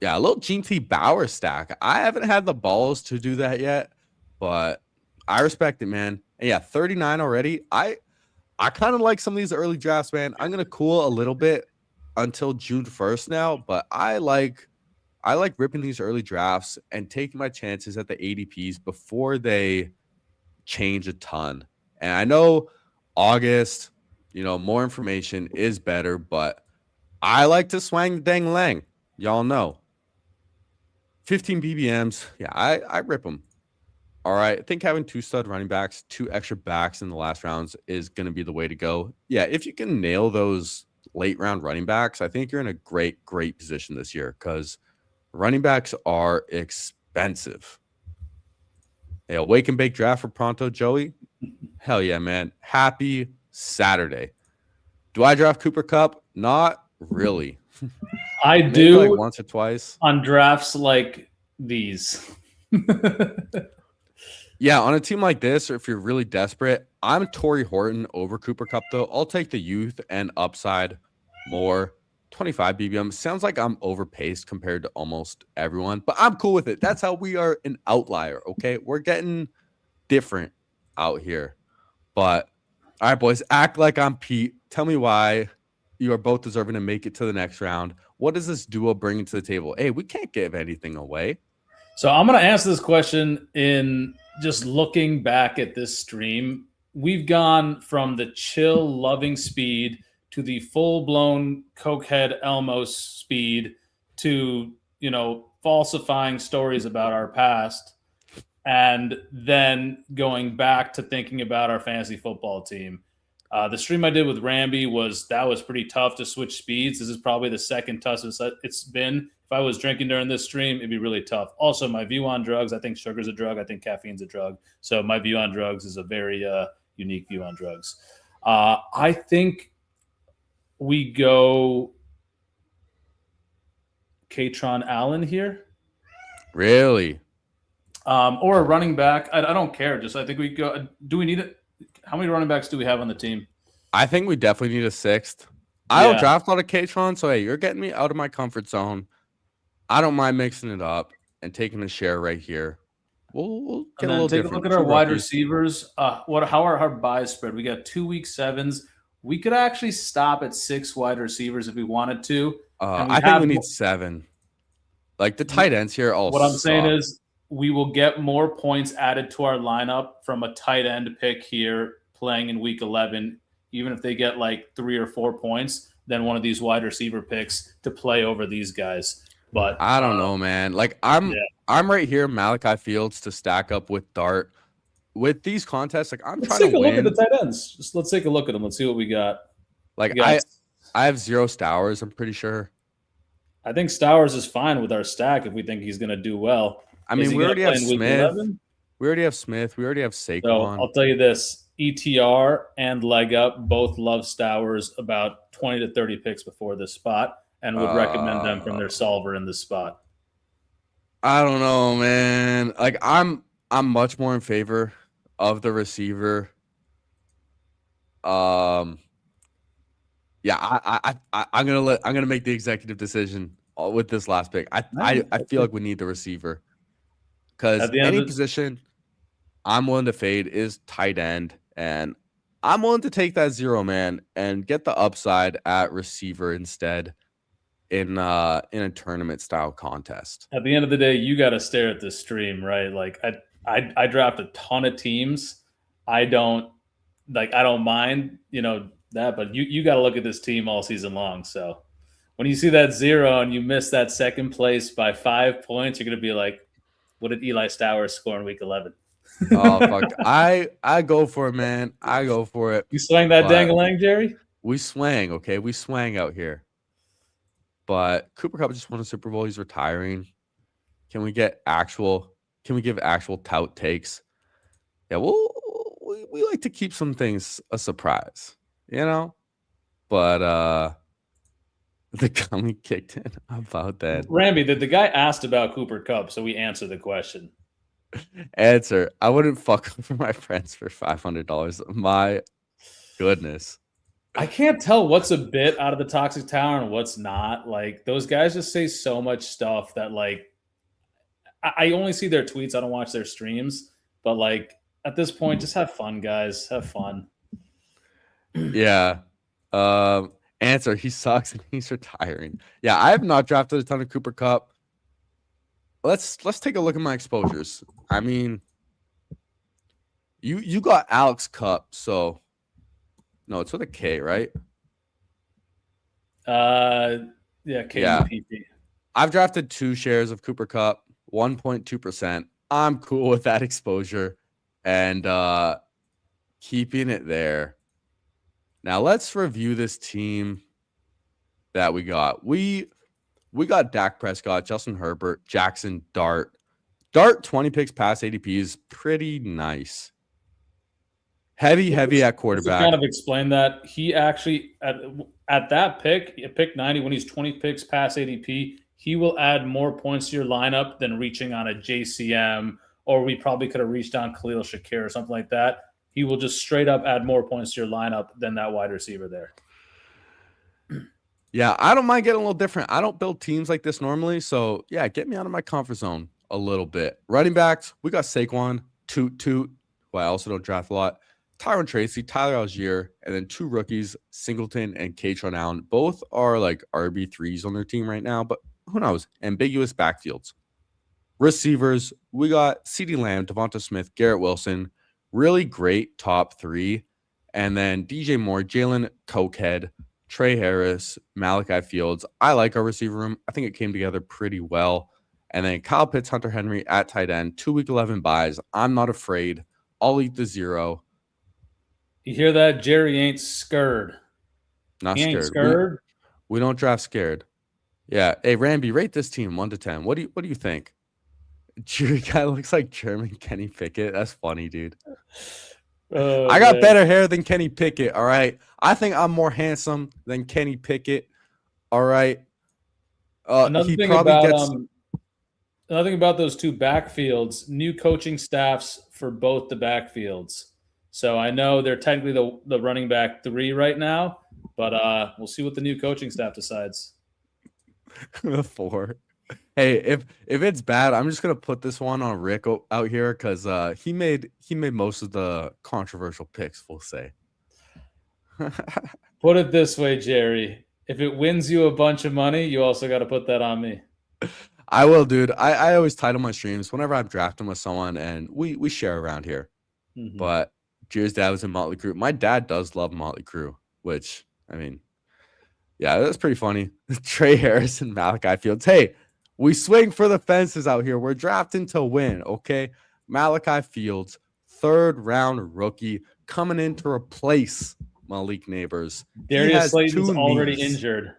yeah, a little GT Bauer stack. I haven't had the balls to do that yet, but I respect it, man. And yeah, 39 already. I kind of like some of these early drafts, man. I'm gonna cool a little bit until June 1st now, but I like ripping these early drafts and taking my chances at the ADPs before they change a ton. And I know August, more information is better, but I like to swang the dang lang. Y'all know. 15 BBMs. Yeah, I rip them. All right. I think having 2 stud running backs, 2 extra backs in the last rounds is going to be the way to go. Yeah, if you can nail those late round running backs, I think you're in a great position this year because running backs are expensive. Yeah, wake and bake draft for Pronto, Joey. Hell yeah, man. Happy Saturday. Do I draft Cooper Kupp? Not really. I Maybe do like once or twice on drafts like these. Yeah, on a team like this, or if you're really desperate, I'm Torrey Horton over Cooper Cup, though. I'll take the youth and upside more. 25 BBM. Sounds like I'm overpaced compared to almost everyone, but I'm cool with it. That's how we are an outlier, okay? We're getting different out here. But, all right, boys, act like I'm Pete. Tell me why you are both deserving to make it to the next round. What does this duo bring to the table? Hey, we can't give anything away. So I'm going to answer this question in just looking back at this stream. We've gone from the chill, loving speed to the full-blown cokehead Elmo speed to, falsifying stories about our past, and then going back to thinking about our fantasy football team. The stream I did with Ramby was pretty tough to switch speeds. This is probably the second toughest it's been. If I was drinking during this stream, it'd be really tough. Also, my view on drugs, I think sugar's a drug. I think caffeine's a drug. So my view on drugs is a very unique view on drugs. I think we go Katron Allen here. Really? Or a running back. I don't care. I think we go. Do we need it? How many running backs do we have on the team? I think we definitely need a sixth. I don't draft a lot of Katron, so hey, you're getting me out of my comfort zone. I don't mind mixing it up and taking a share right here. We'll get a little take different. A look at our wide receivers. How are our buys spread? We got 2 week sevens. We could actually stop at 6 wide receivers if we wanted to. I think we need 7. Like the tight ends here. What I'm saying is we will get more points added to our lineup from a tight end pick here playing in week 11, even if they get like 3 or 4 points, than one of these wide receiver picks to play over these guys. But I don't know, man. Like I'm right here, Malachi Fields to stack up with Dart. With these contests, like I'm trying to win. Let's take a look at the tight ends. Let's take a look at them. Let's see what we got. Like I have 0 Stowers, I'm pretty sure. I think Stowers is fine with our stack if we think he's going to do well. I mean, we already have Smith. We already have Smith. We already have Saquon. So I'll tell you this. ETR and Leg Up both love Stowers about 20 to 30 picks before this spot and would recommend them from their solver in this spot. I don't know, man. Like I'm much more in favor of the receiver. I'm gonna make the executive decision with this last pick. I feel like we need the receiver because any position I'm willing to fade is tight end, and I'm willing to take that 0, man, and get the upside at receiver instead in a tournament style contest. At the end of the day, you got to stare at this stream, right? Like I draft a ton of teams. I don't mind, that, but you got to look at this team all season long. So when you see that 0 and you miss that second place by 5 points, you're going to be like, what did Eli Stowers score in week 11? Oh, fuck. I go for it, man. I go for it. You swang that dang-a-lang, Jerry? We swang, okay? We swang out here. But Cooper Kupp just won a Super Bowl. He's retiring. Can we give actual tout takes? Yeah, we like to keep some things a surprise, But the gummy kicked in. How about that? Ramby, the guy asked about Cooper Kupp, so we answered the question. Answer. I wouldn't fuck for my friends for $500. My goodness. I can't tell what's a bit out of the Toxic Tower and what's not. Like, those guys just say so much stuff that, like, I only see their tweets. I don't watch their streams. But, like, at this point, just have fun, guys. Have fun. Yeah. Answer. He sucks and he's retiring. Yeah, I have not drafted a ton of Cooper Kupp. Let's take a look at my exposures. I mean, you got Alex Kupp, so no, it's with a K, right? Yeah, K. Yeah. I've drafted 2 shares of Cooper Kupp, 1.2%. I'm cool with that exposure and keeping it there. Now let's review this team that we got. We got Dak Prescott, Justin Herbert, Jackson, Dart. Dart 20 picks past ADP is pretty nice. Heavy at quarterback. To kind of explain that, he actually at that pick 90, when he's 20 picks past ADP, he will add more points to your lineup than reaching on a JCM, or we probably could have reached on Khalil Shakir or something like that. He will just straight up add more points to your lineup than that wide receiver there. Yeah, I don't mind getting a little different. I don't build teams like this normally. So, yeah, get me out of my comfort zone a little bit. Running backs, we got Saquon, Toot, who I also don't draft a lot, Tyron Tracy, Tyler Algier, and then 2 rookies, Singleton and Katron Allen. Both are like RB3s on their team right now, but who knows? Ambiguous backfields. Receivers, we got CeeDee Lamb, Devonta Smith, Garrett Wilson, really great top 3. And then DJ Moore, Jalen Cokehead, Trey Harris, Malachi Fields. I like our receiver room. I think it came together pretty well. And then Kyle Pitts, Hunter Henry at tight end, 2 week 11 buys. I'm not afraid. I'll eat the 0. You hear that? Jerry ain't scared. Not He ain't scared. scared. We don't draft scared. Yeah. Hey, Ramby, rate this team 1 to 10. What do you think? Jerry guy looks like German Kenny Pickett. That's funny, dude. Oh, I got man. better hair than Kenny Pickett. All right. I think I'm more handsome than Kenny Pickett. All right. Another He thing probably about gets. another thing about those 2 backfields, new coaching staffs for both the backfields. So I know they're technically the running back 3 right now, but we'll see what the new coaching staff decides. The 4. Hey, if it's bad, I'm just gonna put this one on Rick out here because he made most of the controversial picks. We'll say. Put it this way, Jerry. If it wins you a bunch of money, you also got to put that on me. I will, dude. I always title my streams whenever I'm drafting with someone, and we share around here. Mhm. But Jerry's dad was in Motley Crue. My dad does love Motley Crue, which I mean, yeah, that's pretty funny. Trey Harris and Malachi Fields. Hey, we swing for the fences out here. We're drafting to win, okay? Malachi Fields, 3rd round rookie, coming in to replace Malik Neighbors. He Darius has Slayton's 2 already knees. injured.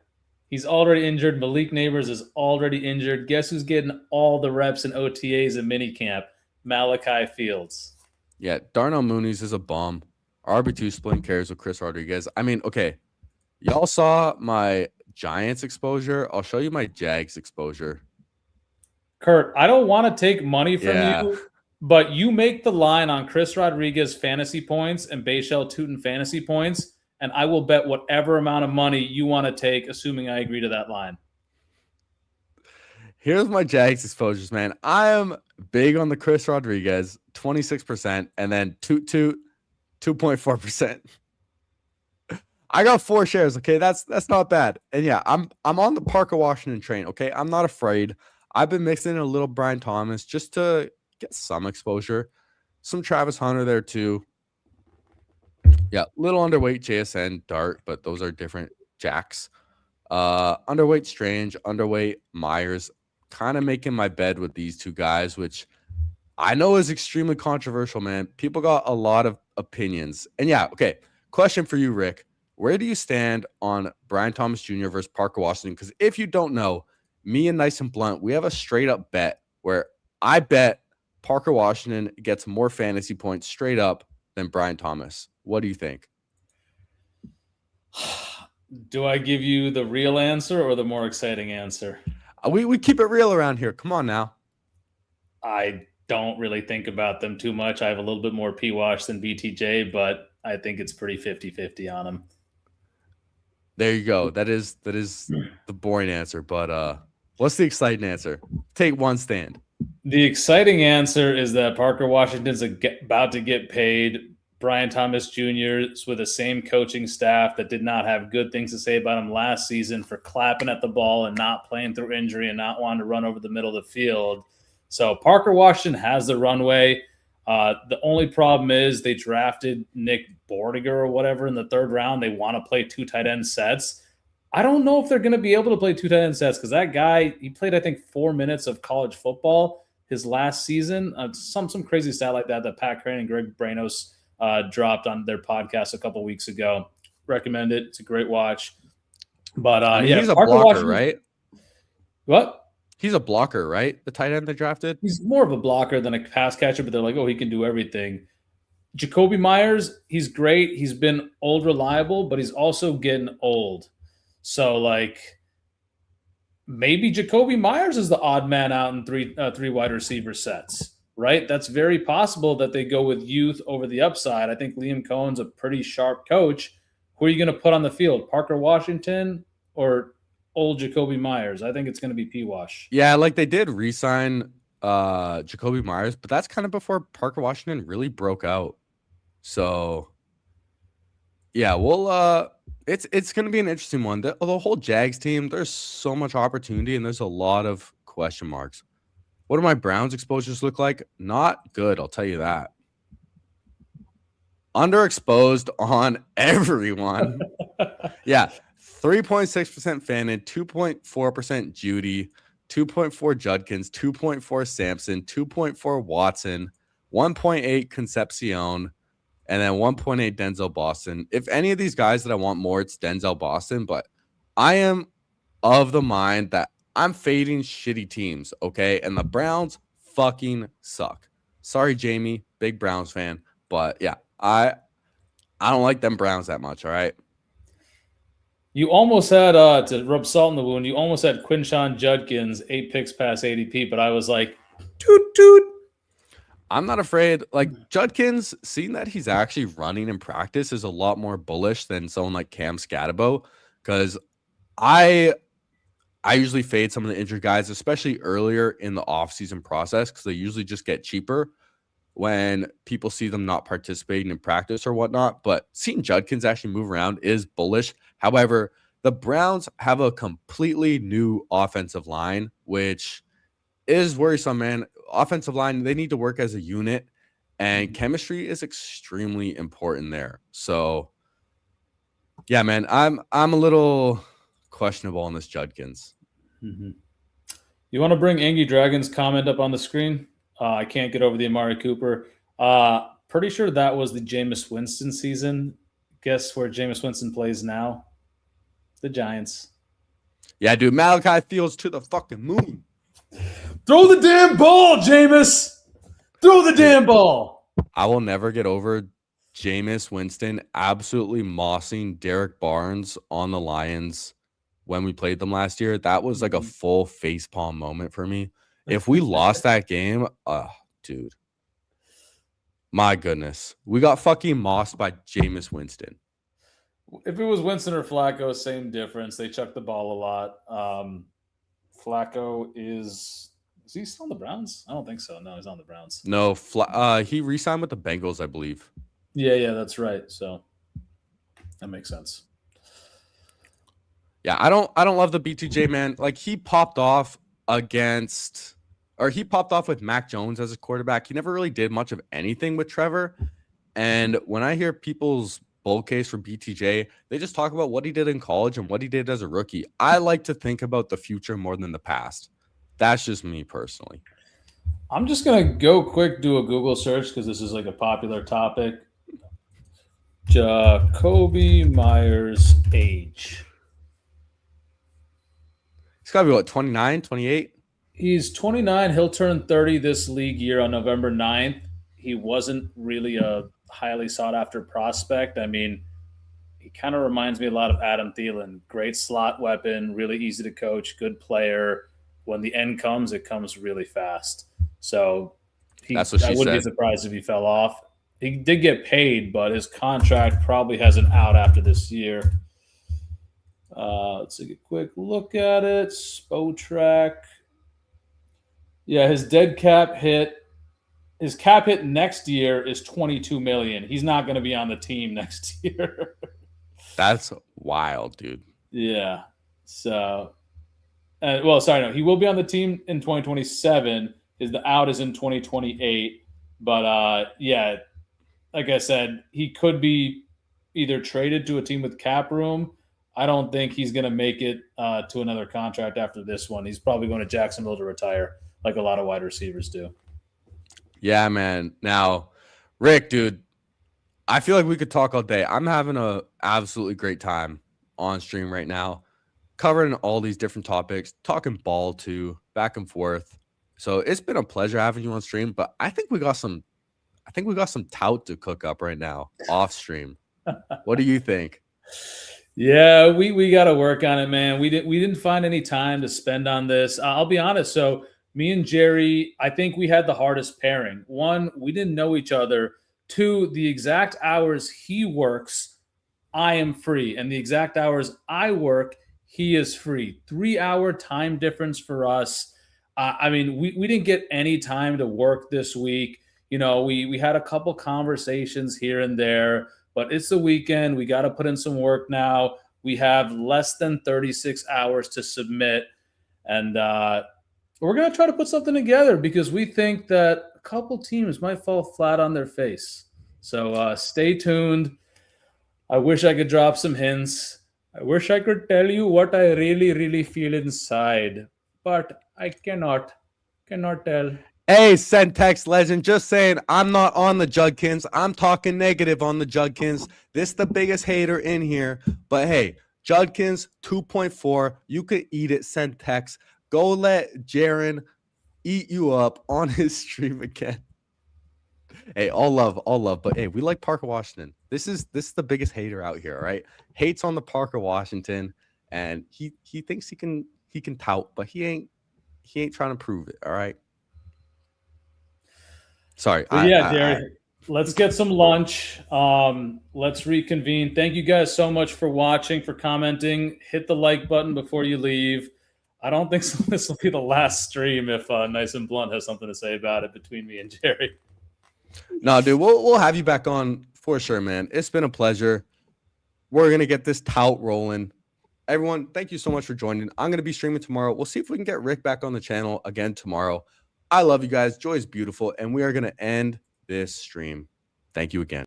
He's already injured. Malik Neighbors is already injured. Guess who's getting all the reps and OTAs and minicamp? Malachi Fields. Yeah, Darnell Mooney's is a bum. RB2 splitting carries with Chris Rodriguez. I mean, okay, y'all saw my Giants exposure. I'll show you my Jags exposure. Kurt, I don't want to take money from Yeah. you, but you make the line on Chris Rodriguez fantasy points and Bayshell Tootin fantasy points, and I will bet whatever amount of money you want to take, assuming I agree to that line. Here's my Jags exposures, man. I am big on the Chris Rodriguez, 26%, and then Toot 2.4%. I got 4 shares. Okay, that's not bad. And yeah, I'm on the Parker Washington train. Okay, I'm not afraid. I've been mixing in a little Brian Thomas just to get some exposure. Some Travis Hunter there too. Yeah, little underweight JSN Dart, but those are different jacks. Underweight Strange, underweight Myers. Kind of making my bed with these 2 guys, which I know is extremely controversial, man. People got a lot of opinions. And yeah, okay. Question for you, Rick. Where do you stand on Brian Thomas Jr. versus Parker Washington? Because if you don't know, me and Nice and Blunt, we have a straight up bet where I bet Parker Washington gets more fantasy points straight up than Brian Thomas. What do you think? Do I give you the real answer or the more exciting answer? We keep it real around here. Come on now. I don't really think about them too much. I have a little bit more P-Wash than BTJ, but I think it's pretty 50-50 on them. There you go. That is the boring answer. But what's the exciting answer? Take one stand. The exciting answer is that Parker Washington's about to get paid. Brian Thomas Jr. is with the same coaching staff that did not have good things to say about him last season for clapping at the ball and not playing through injury and not wanting to run over the middle of the field. So Parker Washington has the runway. The only problem is they drafted Nick Bordiger or whatever in the 3rd round. They want to play 2 tight end sets. I don't know if they're going to be able to play 2 tight end sets because that guy, he played, I think, 4 minutes of college football his last season. Some crazy stat like that Pat Crane and Greg Branos dropped on their podcast a couple weeks ago. Recommend it. It's a great watch. But I mean, yeah, he's a Parker blocker, Washington, right? What? He's a blocker, right? The tight end they drafted. He's more of a blocker than a pass catcher, but they're like, oh, he can do everything. Jacoby Myers, he's great. He's been old reliable, but he's also getting old. So, like, maybe Jacoby Myers is the odd man out in three wide receiver sets, right? That's very possible that they go with youth over the upside. I think Liam Cohen's a pretty sharp coach. Who are you going to put on the field? Parker Washington or old Jacoby Myers? I think it's going to be P. Wash. Yeah, like they did re-sign Jacoby Myers, but that's kind of before Parker Washington really broke out. So yeah, we'll it's gonna be an interesting one. The whole Jags team, there's so much opportunity and there's a lot of question marks. What do my Browns exposures look like? Not good, I'll tell you that. Underexposed on everyone. Yeah, 3.6% Fannin, 2.4% Judy, 2.4 Judkins, 2.4 Sampson, 2.4 Watson, 1.8 Concepcion, and then 1.8 Denzel Boston. If any of these guys that I want more, it's Denzel Boston, but I am of the mind that I'm fading shitty teams, okay? And the Browns fucking suck. Sorry, Jamie, big Browns fan, but yeah, I don't like them Browns that much, all right? You almost had, to rub salt in the wound, you almost had Quinshawn Judkins, 8 picks past ADP, but I was like, toot. I'm not afraid. Like Judkins, seeing that he's actually running in practice is a lot more bullish than someone like Cam Scatabo, because I usually fade some of the injured guys, especially earlier in the offseason process, because they usually just get cheaper when people see them not participating in practice or whatnot. But seeing Judkins actually move around is bullish. However, the Browns have a completely new offensive line, which is worrisome, man. Offensive line, they need to work as a unit, and chemistry is extremely important there. So, yeah, man, I'm a little questionable on this Judkins. Mm-hmm. You want to bring Angie Dragon's comment up on the screen? I can't get over the Amari Cooper. Pretty sure that was the Jameis Winston season. Guess where Jameis Winston plays now? The Giants. Yeah, dude, Malachi Fields to the fucking moon. Throw the damn ball, Jameis. Throw the damn ball. I will never get over Jameis Winston absolutely mossing Derek Barnes on the Lions when we played them last year. That was like a full facepalm moment for me. If we lost that game, dude, my goodness. We got fucking mossed by Jameis Winston. If it was Winston or Flacco, same difference. They chuck the ball a lot. Flacco is he still on the Browns? I don't think so. No, he's on the Browns. No, he re-signed with the Bengals, I believe. Yeah, that's right. So that makes sense. Yeah, I don't love the BTJ, man. Like he popped off with Mac Jones as a quarterback. He never really did much of anything with Trevor. And when I hear people's bull case for BTJ, they just talk about what he did in college and what he did as a rookie. I like to think about the future more than the past. That's just me personally. I'm just going to go quick, do a Google search because this is like a popular topic. Jacoby Myers' age. He's got to be, what, 29, 28? He's 29. He'll turn 30 this league year on November 9th. He wasn't really a highly sought-after prospect. I mean, he kind of reminds me a lot of Adam Thielen. Great slot weapon, really easy to coach, good player. When the end comes, it comes really fast. So That's what she I wouldn't be said. surprised if he fell off. He did get paid, but his contract probably has an out after this year. Let's take a quick look at it. Spotrac. Yeah, his dead cap hit. His cap hit next year is $22 million. He's not going to be on the team next year. That's wild, dude. Yeah. So, no, he will be on the team in 2027. The out is in 2028. But yeah, like I said, he could be either traded to a team with cap room. I don't think he's going to make it to another contract after this one. He's probably going to Jacksonville to retire, like a lot of wide receivers do. Yeah, man. Now, Rick, dude, I feel like we could talk all day. I'm having a absolutely great time on stream right now, covering all these different topics, talking ball too, back and forth. So it's been a pleasure having you on stream, but I think we got some tout to cook up right now off stream. What do you think? Yeah, we got to work on it, man. We didn't find any time to spend on this. I'll be honest. So me and Jerry, I think we had the hardest pairing. One, we didn't know each other. Two, the exact hours he works, I am free, and the exact hours I work, he is free. 3 hour time difference for us. I mean, we didn't get any time to work this week. We had a couple conversations here and there, but it's the weekend. We got to put in some work now. We have less than 36 hours to submit, and we're going to try to put something together because we think that a couple teams might fall flat on their face. So stay tuned. I wish I could drop some hints. I wish I could tell you what I really, really feel inside, but I cannot tell. Hey, Centex legend, just saying I'm not on the Judkins. I'm talking negative on the Judkins. This the biggest hater in here. But hey, Judkins 2.4. You could eat it, Centex. Go let Jaron eat you up on his stream again. Hey, all love, all love. But hey, we like Parker Washington. This is the biggest hater out here, right? Hates on the Parker Washington, and he thinks he can tout, but he ain't trying to prove it. All right. Sorry. But yeah, Jerry, let's get some lunch. Let's reconvene. Thank you guys so much for watching, for commenting. Hit the like button before you leave. I don't think this will be the last stream if Nice and Blunt has something to say about it between me and Jerry. No, dude, we'll have you back on for sure, man. It's been a pleasure. We're gonna get this tout rolling. Everyone, thank you so much for joining. I'm gonna be streaming tomorrow. We'll see if we can get Rick back on the channel again tomorrow. I love you guys. Joy is beautiful, and we are gonna end this stream. Thank you again.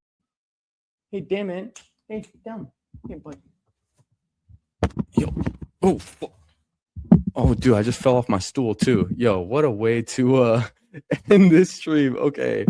Hey, damn it. Hey, down. Hey, boy. Yo, oh, dude, I just fell off my stool too. Yo, what a way to end this stream. Okay.